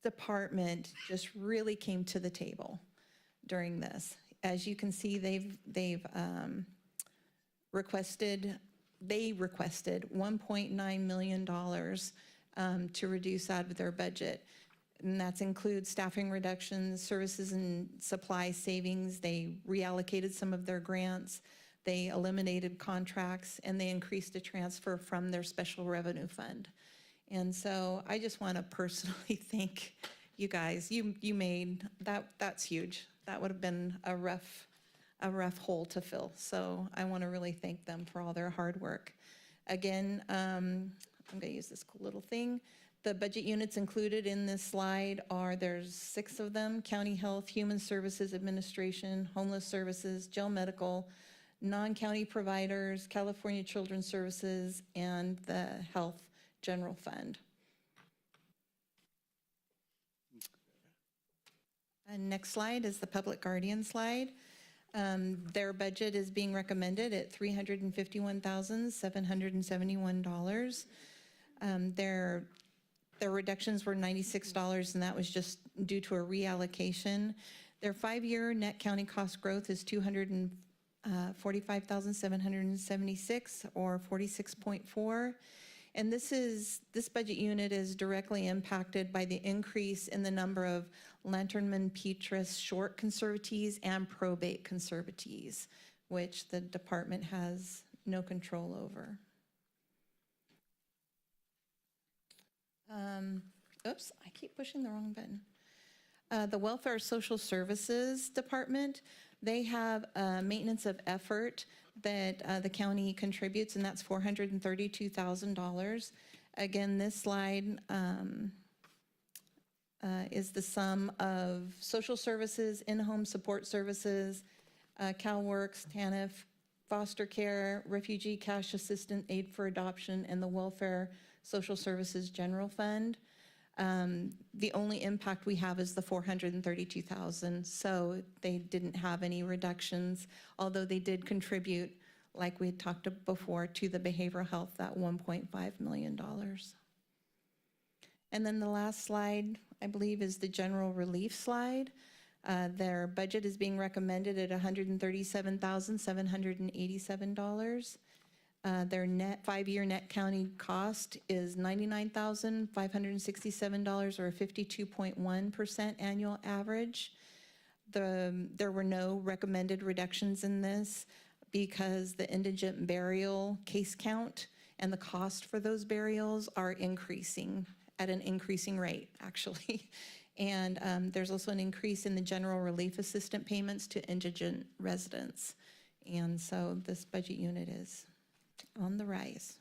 department just really came to the table during this. As you can see, they requested $1.9 million to reduce out of their budget. And that includes staffing reductions, services and supply savings. They reallocated some of their grants. They eliminated contracts, and they increased a transfer from their special revenue fund. And so I just want to personally thank you guys. You made that's huge. That would have been a rough hole to fill. So I want to really thank them for all their hard work. Again, I'm going to use this cool little thing. The budget units included in this slide there's 6 of them: County Health, Human Services Administration, Homeless Services, Jail Medical, non-county providers, California Children's Services, and the Health General Fund. And next slide is the Public Guardian slide. Their budget is being recommended at $351,771. Their reductions were $96, and that was just due to a reallocation. Their 5-year net county cost growth is $245,776, or 46.4. And this budget unit is directly impacted by the increase in the number of Lanternman Petrus short conservatees and probate conservatees, which the department has no control over. Oops, I keep pushing the wrong button. The Welfare Social Services Department, they have a maintenance of effort that the county contributes, and that's $432,000. Again, this slide is the sum of social services, in-home support services, CalWorks, TANF, foster care, refugee cash assistant, aid for adoption, and the Welfare Social Services General Fund. The only impact we have is the $432,000, so they didn't have any reductions, although they did contribute, like we had talked before, to the behavioral health, that $1.5 million. And then the last slide, I believe, is the general relief slide. Their budget is being recommended at $137,787. Their 5-year net county cost is $99,567, or a 52.1% annual average. There were no recommended reductions in this because the indigent burial case count and the cost for those burials are increasing at an increasing rate, actually. And there's also an increase in the general relief assistant payments to indigent residents. And so this budget unit is on the rise.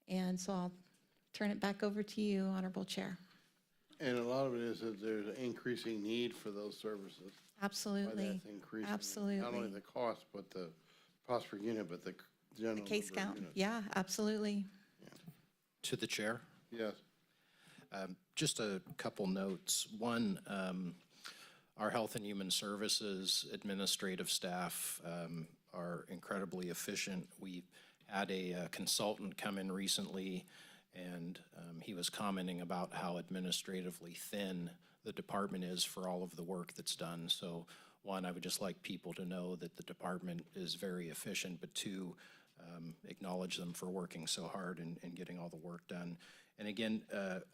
And so I'll turn it back over to you, Honorable Chair. And a lot of it is that there's an increasing need for those services. Why Absolutely. that's increasing. Absolutely. Not only the cost, but the cost per unit, but the general The case number of count, units. yeah, absolutely. To the chair. Yes. Just a couple notes. One, our Health and Human Services administrative staff are incredibly efficient. We had a consultant come in recently, and he was commenting about how administratively thin the department is for all of the work that's done. So one, I would just like people to know that the department is very efficient, but two, acknowledge them for working so hard and getting all the work done. And again,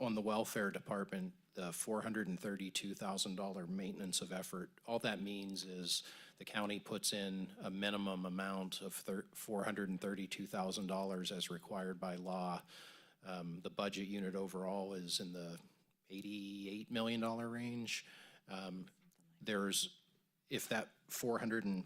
on the welfare department, the $432,000 maintenance of effort, all that means is the county puts in a minimum amount of $432,000 as required by law. The budget unit overall is in the $88 million range. If that 400 and,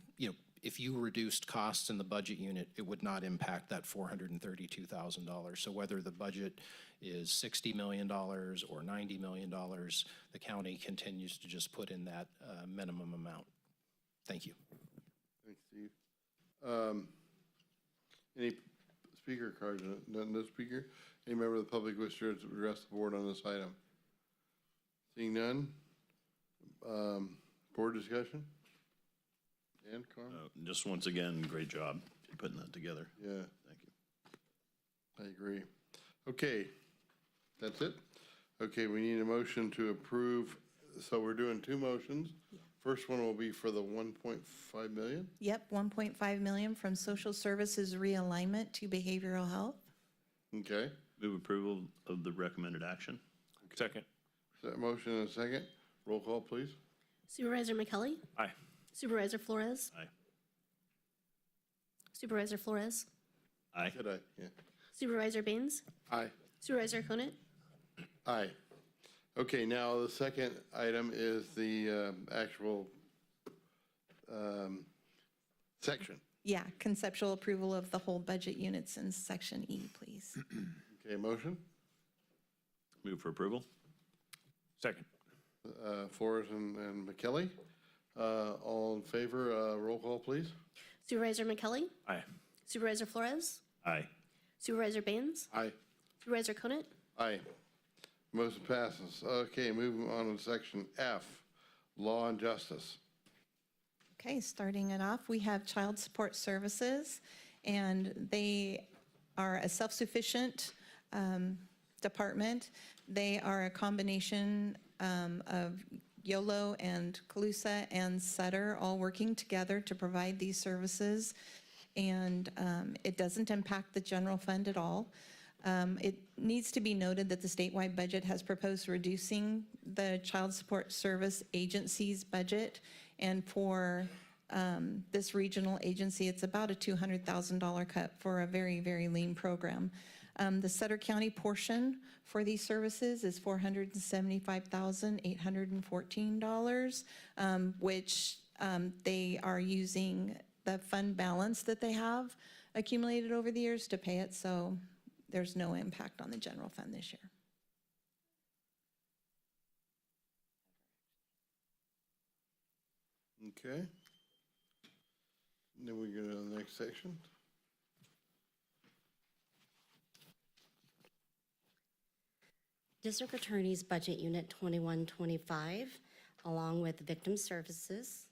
if you reduced costs in the budget unit, it would not impact that $432,000. So whether the budget is $60 million or $90 million, the county continues to just put in that minimum amount. Thank you. Thanks, Steve. Any speaker cards? No speaker? Any member of the public wish to address the board on this item? Seeing none? Board discussion? Dan, Carmen? Just once again, great job putting that together. Yeah, Thank you. I agree. Okay, that's it? Okay, we need a motion to approve. So we're doing two motions. First one will be for the 1.5 million. Yep, 1.5 million from social services realignment to behavioral health. Okay, Move approval of the recommended action. Second. so that motion and a second. Roll call, please. Supervisor McKelly? Aye. Supervisor Flores? Aye. Supervisor Flores? Aye. Did I? Yeah. Supervisor Baines? Aye. Supervisor Conant? Aye. Okay, now the second item is the actual section. Yeah, conceptual approval of the whole budget units in section E, please. Okay, motion? Move for approval? Second. Flores and McKelly. All in favor, roll call, please. Supervisor McKelly? Aye. Supervisor Flores? Aye. Supervisor Baines? Aye. Supervisor Conant? Aye. Motion passes. Okay, moving on to section F, law and justice. Okay, starting it off, we have Child Support Services, and they are a self-sufficient department. They are a combination of YOLO and Calusa and Sutter all working together to provide these services. And it doesn't impact the general fund at all. It needs to be noted that the statewide budget has proposed reducing the Child Support Service Agency's budget. And for this regional agency, it's about a $200,000 cut for a very, very lean program. The Sutter County portion for these services is $475,814, which they are using the fund balance that they have accumulated over the years to pay it, so there's no impact on the general fund this year. Okay. Then we go to the next section. District Attorney's Budget Unit 2125, along with Victim Services.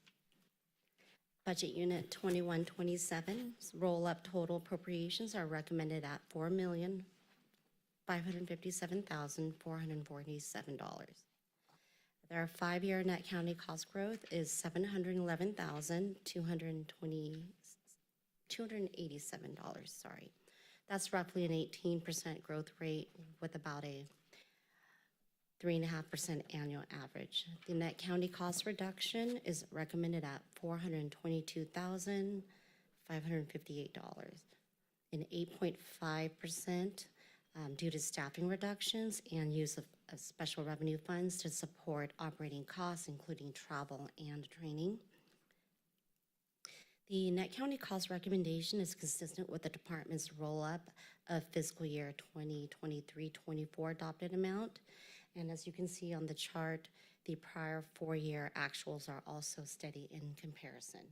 Budget Unit 2127, roll-up total appropriations are recommended at $4,557,447. Their 5-year net county cost growth is $711,287, sorry. That's roughly an 18% growth rate with about a 3.5% annual average. The net county cost reduction is recommended at $422,558, an 8.5% due to staffing reductions and use of special revenue funds to support operating costs, including travel and training. The net county cost recommendation is consistent with the department's roll-up of fiscal year 2023-24 adopted amount. And as you can see on the chart, the prior 4-year actuals are also steady in comparison.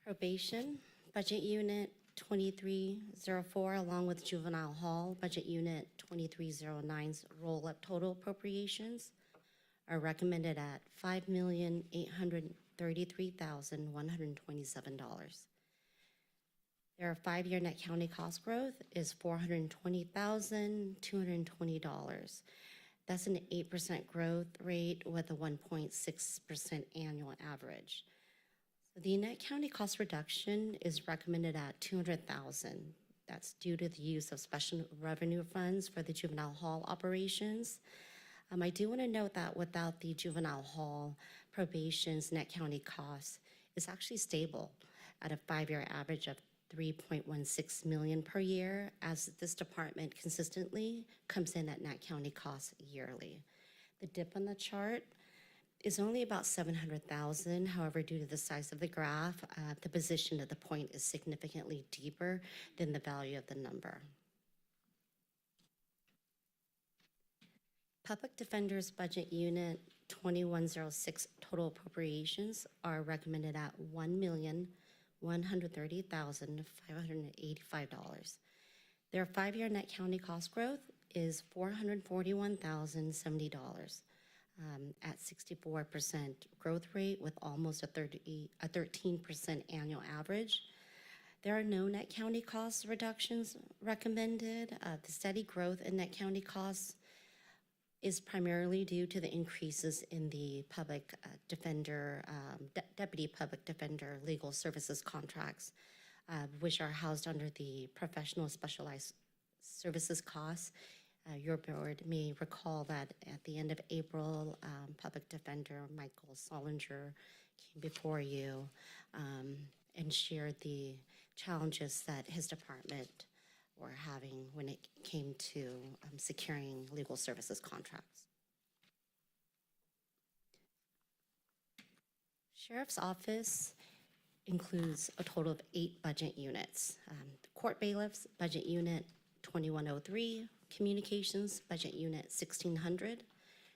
Probation, Budget Unit 2304, along with Juvenile Hall, Budget Unit 2309's roll-up total appropriations are recommended at $5,833,127. Their 5-year net county cost growth is $420,220. That's an 8% growth rate with a 1.6% annual average. So the net county cost reduction is recommended at $200,000. That's due to the use of special revenue funds for the juvenile hall operations. I do want to note that without the juvenile hall, probation's net county cost is actually stable at a 5-year average of $3.16 million per year, as this department consistently comes in at net county costs yearly. The dip on the chart is only about $700,000. However, due to the size of the graph, the position of the point is significantly deeper than the value of the number. Public Defender's Budget Unit 2106 total appropriations are recommended at $1,130,585. Their 5-year net county cost growth is $441,070, at 64% growth rate with almost a 13% annual average. There are no net county cost reductions recommended. The steady growth in net county costs is primarily due to the increases in the public defender, deputy public defender legal services contracts, which are housed under the professional specialized services costs. Your board may recall that at the end of April, public defender Michael Solinger came before you and shared the challenges that his department were having when it came to securing legal services contracts. Sheriff's Office includes a total of 8 budget units. Court bailiffs, budget unit 2103, communications, budget unit 1600,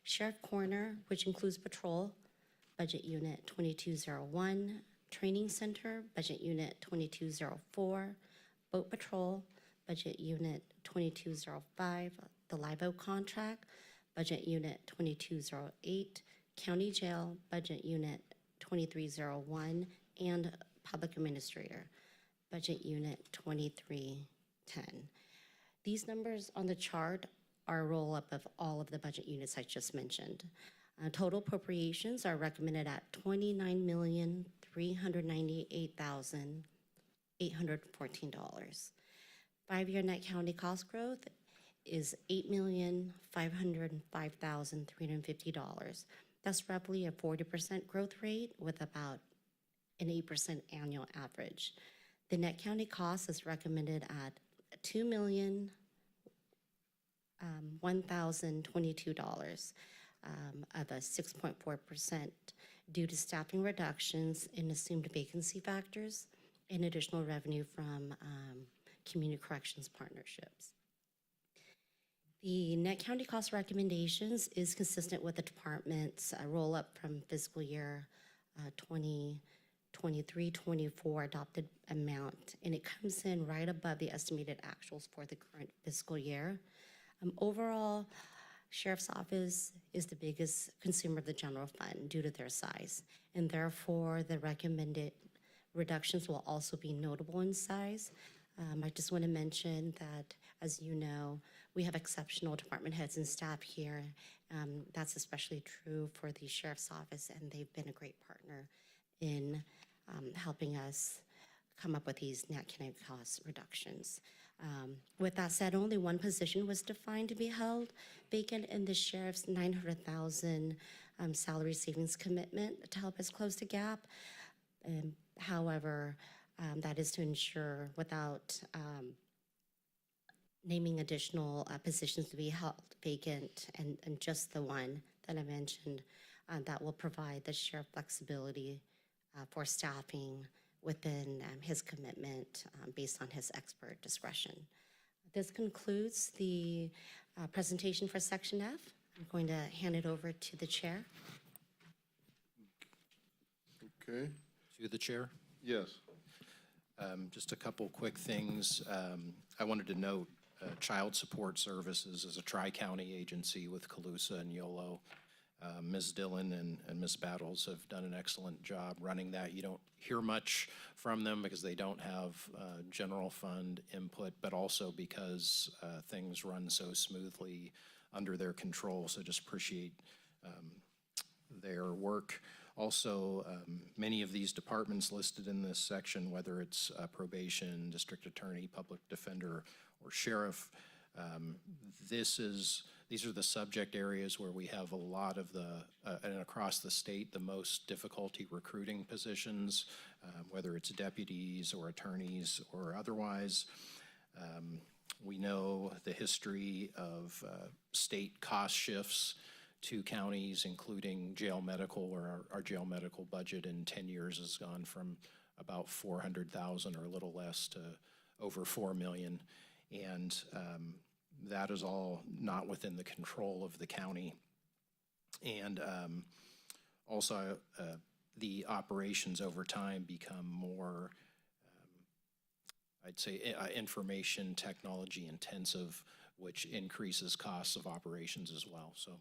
sheriff coroner, which includes patrol, budget unit 2201, training center, budget unit 2204, boat patrol, budget unit 2205, the live oak contract, budget unit 2208, county jail, budget unit 2301, and public administrator, budget unit 2310. These numbers on the chart are a roll-up of all of the budget units I just mentioned. Total appropriations are recommended at $29,398,814. 5-year net county cost growth is $8,505,350. That's roughly a 40% growth rate with about an 8% annual average. The net county cost is recommended at $2,001,022 of a 6.4% due to staffing reductions in assumed vacancy factors and additional revenue from community corrections partnerships. The net county cost recommendations is consistent with the department's roll-up from fiscal year 2023-24 adopted amount, and it comes in right above the estimated actuals for the current fiscal year. Overall, Sheriff's Office is the biggest consumer of the general fund due to their size, and therefore the recommended reductions will also be notable in size. I just want to mention that, as you know, we have exceptional department heads and staff here. That's especially true for the Sheriff's Office, and they've been a great partner in helping us come up with these net county cost reductions. With that said, only one position was defined to be held vacant in the sheriff's $900,000 salary savings commitment to help us close the gap. However, that is to ensure without naming additional positions to be held vacant and just the one that I mentioned, that will provide the sheriff flexibility for staffing within his commitment based on his expert discretion. This concludes the presentation for Section F. I'm going to hand it over to the chair. Okay, To the chair. yes. Just a couple quick things. I wanted to note Child Support Services is a tri-county agency with Colusa and Yolo. Ms. Dillon and Ms. Battles have done an excellent job running that. You don't hear much from them because they don't have general fund input, but also because things run so smoothly under their control. So just appreciate their work. Also, many of these departments listed in this section, whether it's probation, district attorney, public defender, or sheriff, these are the subject areas where we have a lot of and across the state, the most difficulty recruiting positions, whether it's deputies or attorneys or otherwise. We know the history of state cost shifts to counties, including jail medical, where our jail medical budget in 10 years has gone from about 400,000 or a little less to over 4 million. And that is all not within the control of the county. And also the operations over time become more, I'd say, information technology intensive, which increases costs of operations as well. So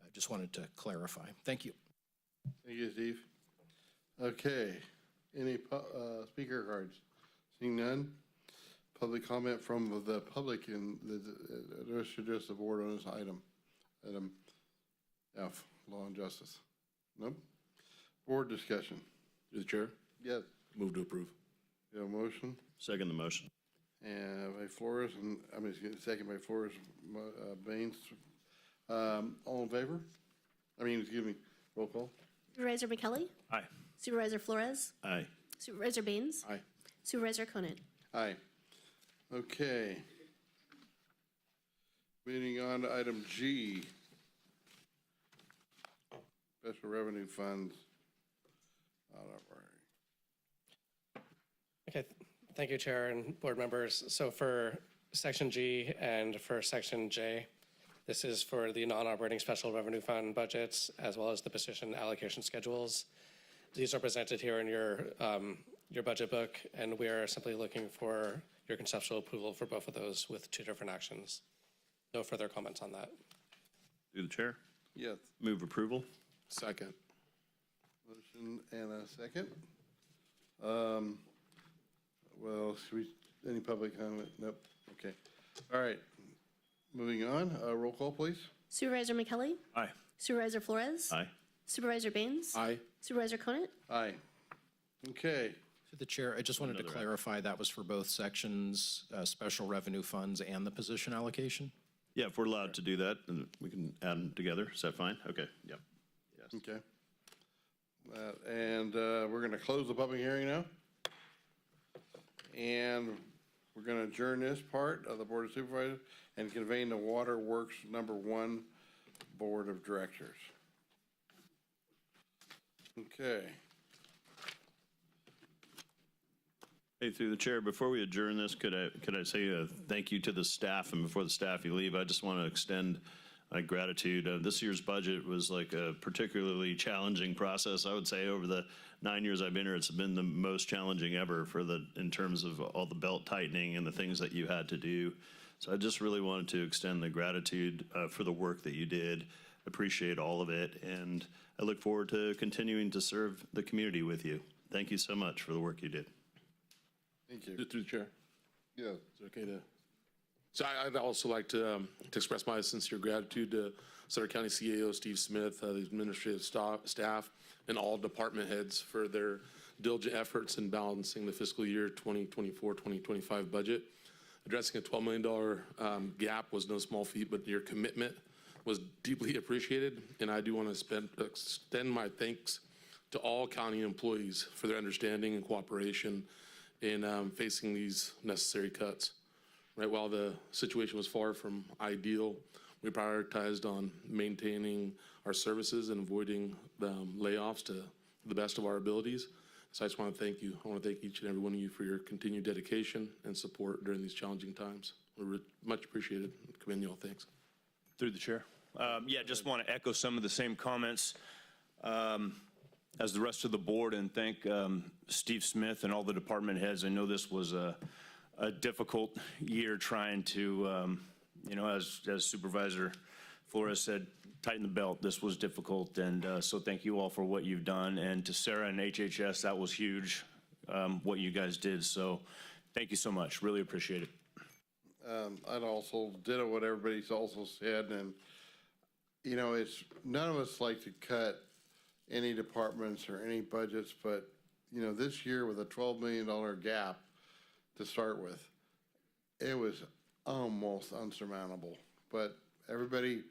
I just wanted to clarify. Thank you. Thank you, Steve. Okay, any speaker cards? Seeing none? Public comment from the public and address the board on this item. Item F, law and justice. Nope. Board discussion. Mr. Chair, Yes. move to approve. You have a motion? Second the motion. And by Flores, and second by Flores, Baines. All in favor? Excuse me, roll call. Supervisor McKelly? Aye. Supervisor Flores? Aye. Supervisor Baines? Aye. Supervisor Conant? Aye. Okay. Moving on to item G. Special revenue funds. Thank you, Chair and board members. So for Section G and for Section J, this is for the non-operating special revenue fund budgets as well as the position allocation schedules. These are presented here in your budget book, and we are simply looking for your conceptual approval for both of those with two different actions. No further comments on that. Through the chair, Yes. move approval. Second. Motion and a second. Well, should we, any public comment? Nope. Okay. All right. Moving on, roll call, please. Supervisor McKelly? Aye. Supervisor Flores? Aye. Supervisor Baines? Aye. Supervisor Conant? Aye. Okay. To the chair, I just wanted to clarify that was for both sections, special revenue funds and the position allocation? Yeah, if we're allowed to do that, then we can add them together. Is that fine? Okay, yep. Yes. Okay. And we're going to close the public hearing now. And we're going to adjourn this part of the Board of Supervisors and convene the Water Works #1 Board of Directors. Okay. Hey, through the chair, before we adjourn this, could I say a thank you to the staff? And before the staff you leave, I just want to extend my gratitude. This year's budget was like a particularly challenging process. I would say over the 9 years I've been here, it's been the most challenging ever in terms of all the belt tightening and the things that you had to do. So I just really wanted to extend the gratitude for the work that you did. Appreciate all of it. And I look forward to continuing to serve the community with you. Thank you so much for the work you did. Thank you. Through the chair. Yeah. Is it okay to? So I'd also like to express my sincere gratitude to Sutter County CAO Steve Smith, the administrative staff, and all department heads for their diligent efforts in balancing the fiscal year 2024-2025 budget. Addressing a $12 million gap was no small feat, but your commitment was deeply appreciated, and I do want to extend my thanks to all county employees for their understanding and cooperation in facing these necessary cuts. Right, while the situation was far from ideal, we prioritized on maintaining our services and avoiding layoffs to the best of our abilities. So I just want to thank you. I want to thank each and every one of you for your continued dedication and support during these challenging times. We're much appreciated. Commend you all. Thanks. Through the chair. Yeah, just want to echo some of the same comments as the rest of the board, and thank Steve Smith and all the department heads. I know this was a difficult year trying to, as Supervisor Flores said, tighten the belt. This was difficult, and so thank you all for what you've done. And to Sarah and HHS, that was huge, what you guys did. So thank you so much. Really appreciate it. I'd also ditto what everybody's also said, and it's none of us like to cut any departments or any budgets, but this year with a $12 million gap to start with, it was almost unsurmountable. But everybody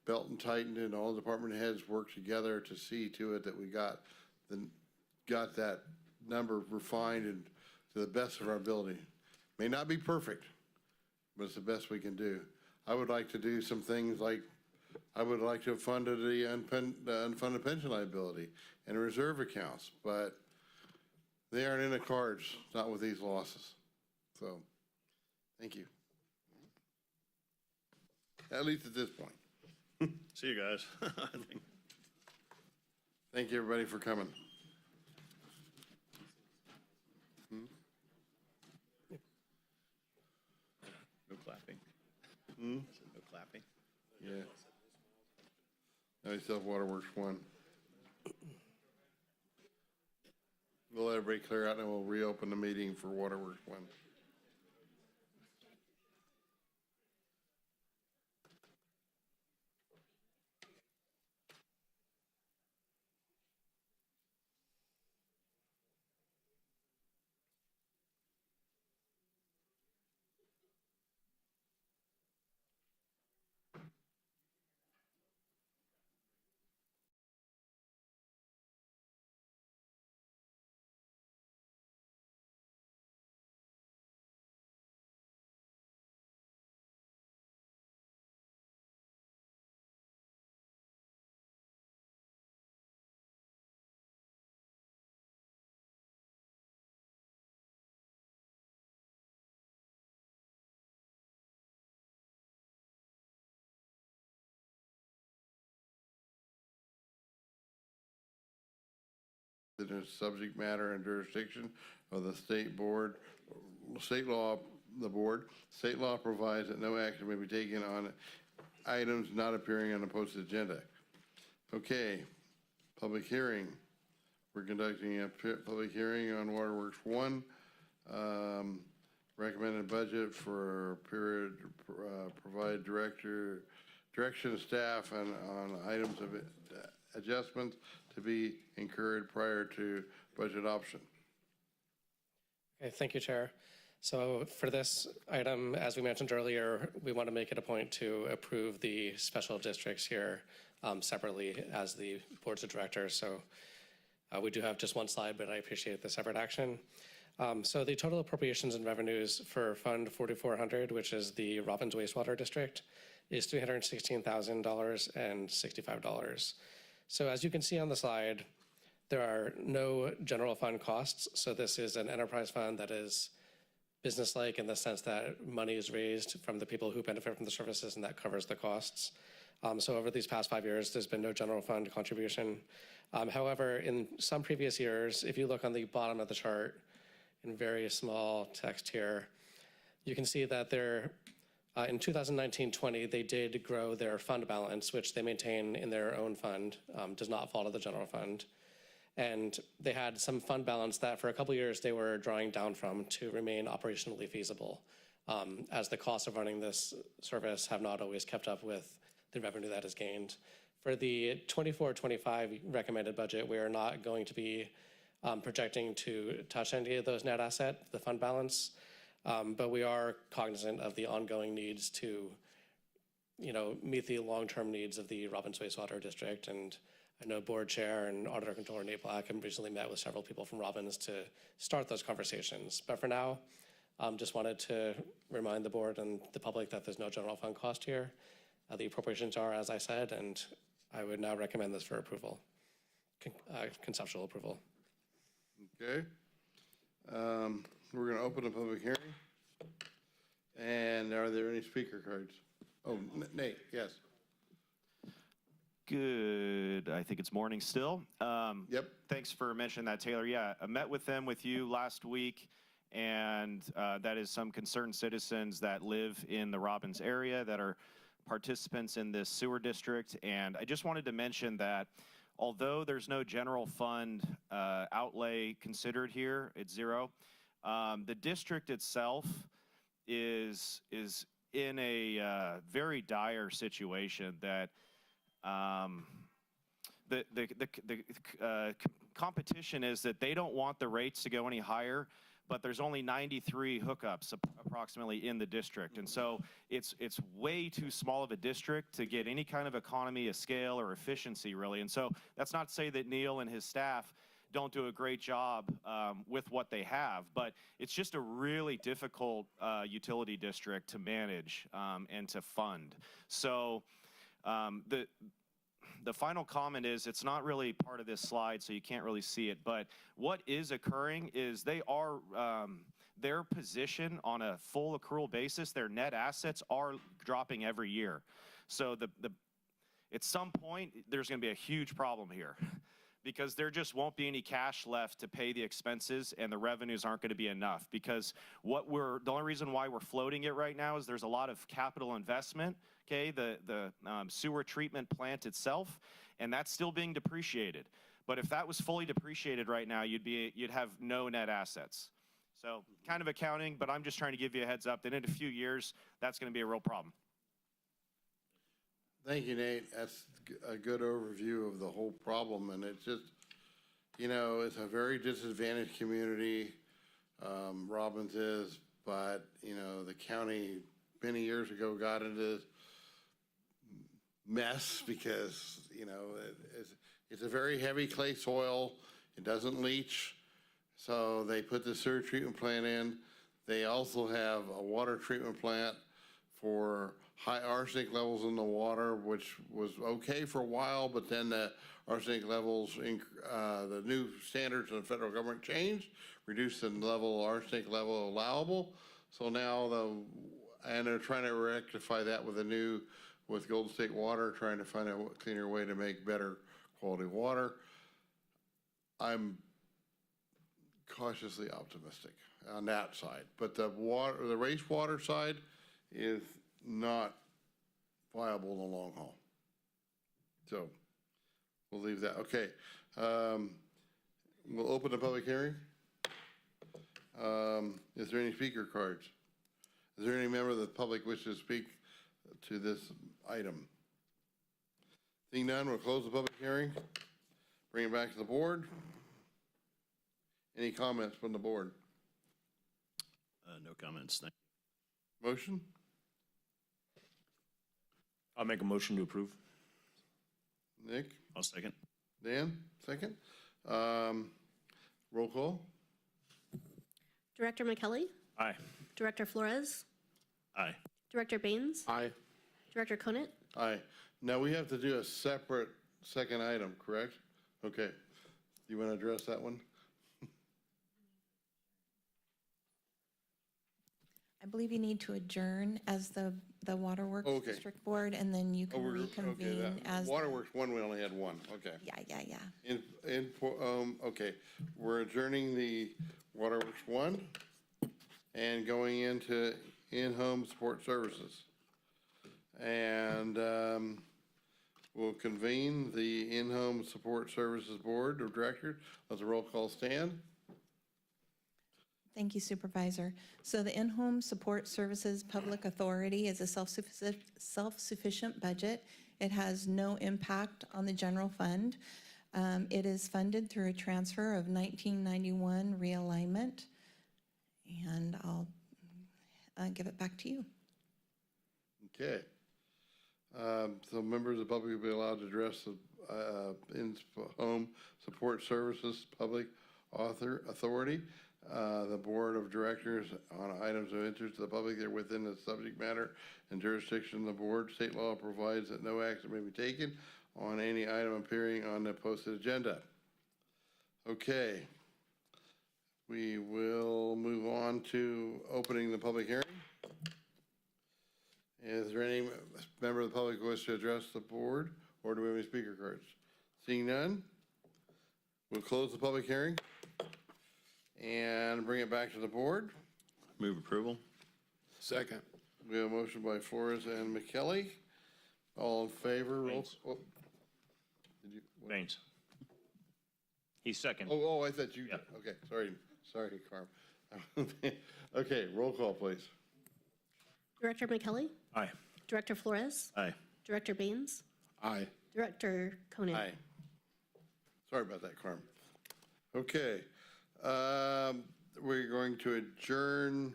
belt and tightened, and all department heads worked together to see to it that we got that number refined and to the best of our ability. May not be perfect, but it's the best we can do. I would like to do some things like I would like to have funded the unfunded pension liability and reserve accounts, but they aren't in the cards, not with these losses. So, thank you. At least at this point. See you guys. Thank you, everybody, for coming. No clapping. No clapping. Yeah. Now still have Waterworks 1. We'll let everybody clear out and we'll reopen the meeting for Waterworks 1. in the subject matter and jurisdiction of the state board, state law provides that no action may be taken on items not appearing on the posted agenda. Okay, public hearing. We're conducting a public hearing on Waterworks 1. Recommended budget for period, provide direction to staff on items of adjustments to be incurred prior to budget option. Okay, thank you, Chair. So for this item, as we mentioned earlier, we want to make it a point to approve the special districts here separately as the boards of directors. So we do have just one slide, but I appreciate the separate action. So the total appropriations and revenues for Fund 4400, which is the Robbins Wastewater District, is $316,065. So as you can see on the slide, there are no general fund costs. So this is an enterprise fund that is business-like in the sense that money is raised from the people who benefit from the services, and that covers the costs. So over these past 5 years, there's been no general fund contribution. However, in some previous years, if you look on the bottom of the chart in very small text here, you can see that in 2019-20, they did grow their fund balance, which they maintain in their own fund, does not fall to the general fund. And they had some fund balance that for a couple years they were drawing down from to remain operationally feasible, as the costs of running this service have not always kept up with the revenue that is gained. For the 24-25 recommended budget, we are not going to be projecting to touch any of those net asset, the fund balance, but we are cognizant of the ongoing needs to, meet the long-term needs of the Robbins Wastewater District. And I know Board Chair and Auditor Controller Nate Black have recently met with several people from Robbins to start those conversations. But for now, just wanted to remind the board and the public that there's no general fund cost here. The appropriations are, as I said, and I would now recommend this for approval, conceptual approval. Okay. We're going to open the public hearing. And are there any speaker cards? Oh, Nate, yes. Good, I think it's morning still. Yep. Thanks for mentioning that, Taylor. Yeah, I met with them with you last week, and that is some concerned citizens that live in the Robbins area that are participants in this sewer district. And I just wanted to mention that although there's no general fund outlay considered here, it's zero, the district itself is in a very dire situation that the competition is that they don't want the rates to go any higher, but there's only 93 hookups approximately in the district. And so it's way too small of a district to get any kind of economy of scale or efficiency, really. And so that's not to say that Neil and his staff don't do a great job with what they have, but it's just a really difficult utility district to manage and to fund. So the final comment is, it's not really part of this slide, so you can't really see it, but what is occurring is they are, their position on a full accrual basis, their net assets are dropping every year. So at some point, there's gonna be a huge problem here because there just won't be any cash left to pay the expenses, and the revenues aren't gonna be enough. Because the only reason why we're floating it right now is there's a lot of capital investment, okay, the sewer treatment plant itself, and that's still being depreciated. But if that was fully depreciated right now, you'd have no net assets. So kind of accounting, but I'm just trying to give you a heads up that in a few years, that's gonna be a real problem. Thank you, Nate. That's a good overview of the whole problem. And it's just, it's a very disadvantaged community, Robbins is, but, the county many years ago got into this mess because, it's a very heavy clay soil. It doesn't leach. So they put the sewer treatment plant in. They also have a water treatment plant for high arsenic levels in the water, which was okay for a while, but then the arsenic levels, the new standards of the federal government changed, reduced the arsenic level allowable. So now and they're trying to rectify that with Golden State Water, trying to find a cleaner way to make better quality water. I'm cautiously optimistic on that side. But the wastewater side is not viable in the long haul. So we'll leave that. Okay. We'll open the public hearing. Is there any speaker cards? Is there any member of the public wish to speak to this item? Seeing none, we'll close the public hearing. Bring it back to the board. Any comments from the board? No comments, thank Motion? I'll make a motion to approve. Nick? you. I'll second. Dan? Second? Roll call? Director McKelly? Aye. Director Flores? Aye. Director Baines? Aye. Director Conant? Aye. Now we have to do a separate second item, correct? Okay. You want to address that one? I believe you need to adjourn as the Waterworks Okay. District Board, and then you Oh, can okay, reconvene that- as. Waterworks one, we only had one, okay. Yeah. Okay, we're adjourning the Waterworks one and going into in-home support services. And we'll convene the in-home support services board of directors. Let the roll call stand. Thank you, Supervisor. So the In-Home Support Services Public Authority is a self-sufficient budget. It has no impact on the general fund. It is funded through a transfer of 1991 realignment. And I'll give it back to you. Okay. So members of the public will be allowed to address the in-home support services public authority. The board of directors on items of interest to the public that are within the subject matter and jurisdiction of the board. State law provides that no action may be taken on any item appearing on the posted agenda. Okay. We will move on to opening the public hearing. Is there any member of the public who wishes to address the board, or do we have any speaker cards? Seeing none, we'll close the public hearing and bring it back to the board. Move approval. Second. We have a motion by Flores and McKelly. All in favor? Baines. Oh, did you? Baines. He's second. Oh, I thought you did. Yeah. Okay, sorry, Carm. Okay, roll call, please. Director McKelly? Aye. Director Flores? Aye. Director Baines? Aye. Director Conant? Aye. Sorry about that, Carm. Okay. We're going to adjourn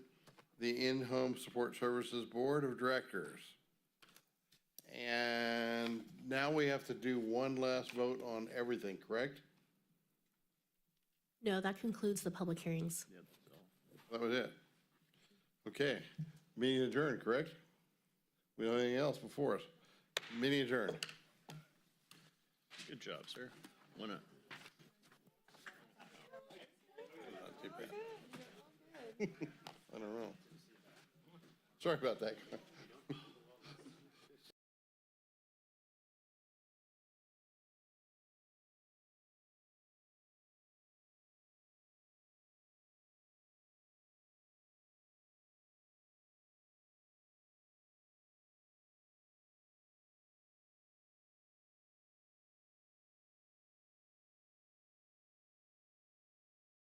the in-home support services board of directors. And now we have to do one last vote on everything, correct? No, that concludes the public hearings. That was it. Okay, meeting adjourned, correct? We don't have anything else before us. Meeting adjourned. Good job, sir. Why not? Not too bad. I don't know. Sorry about that.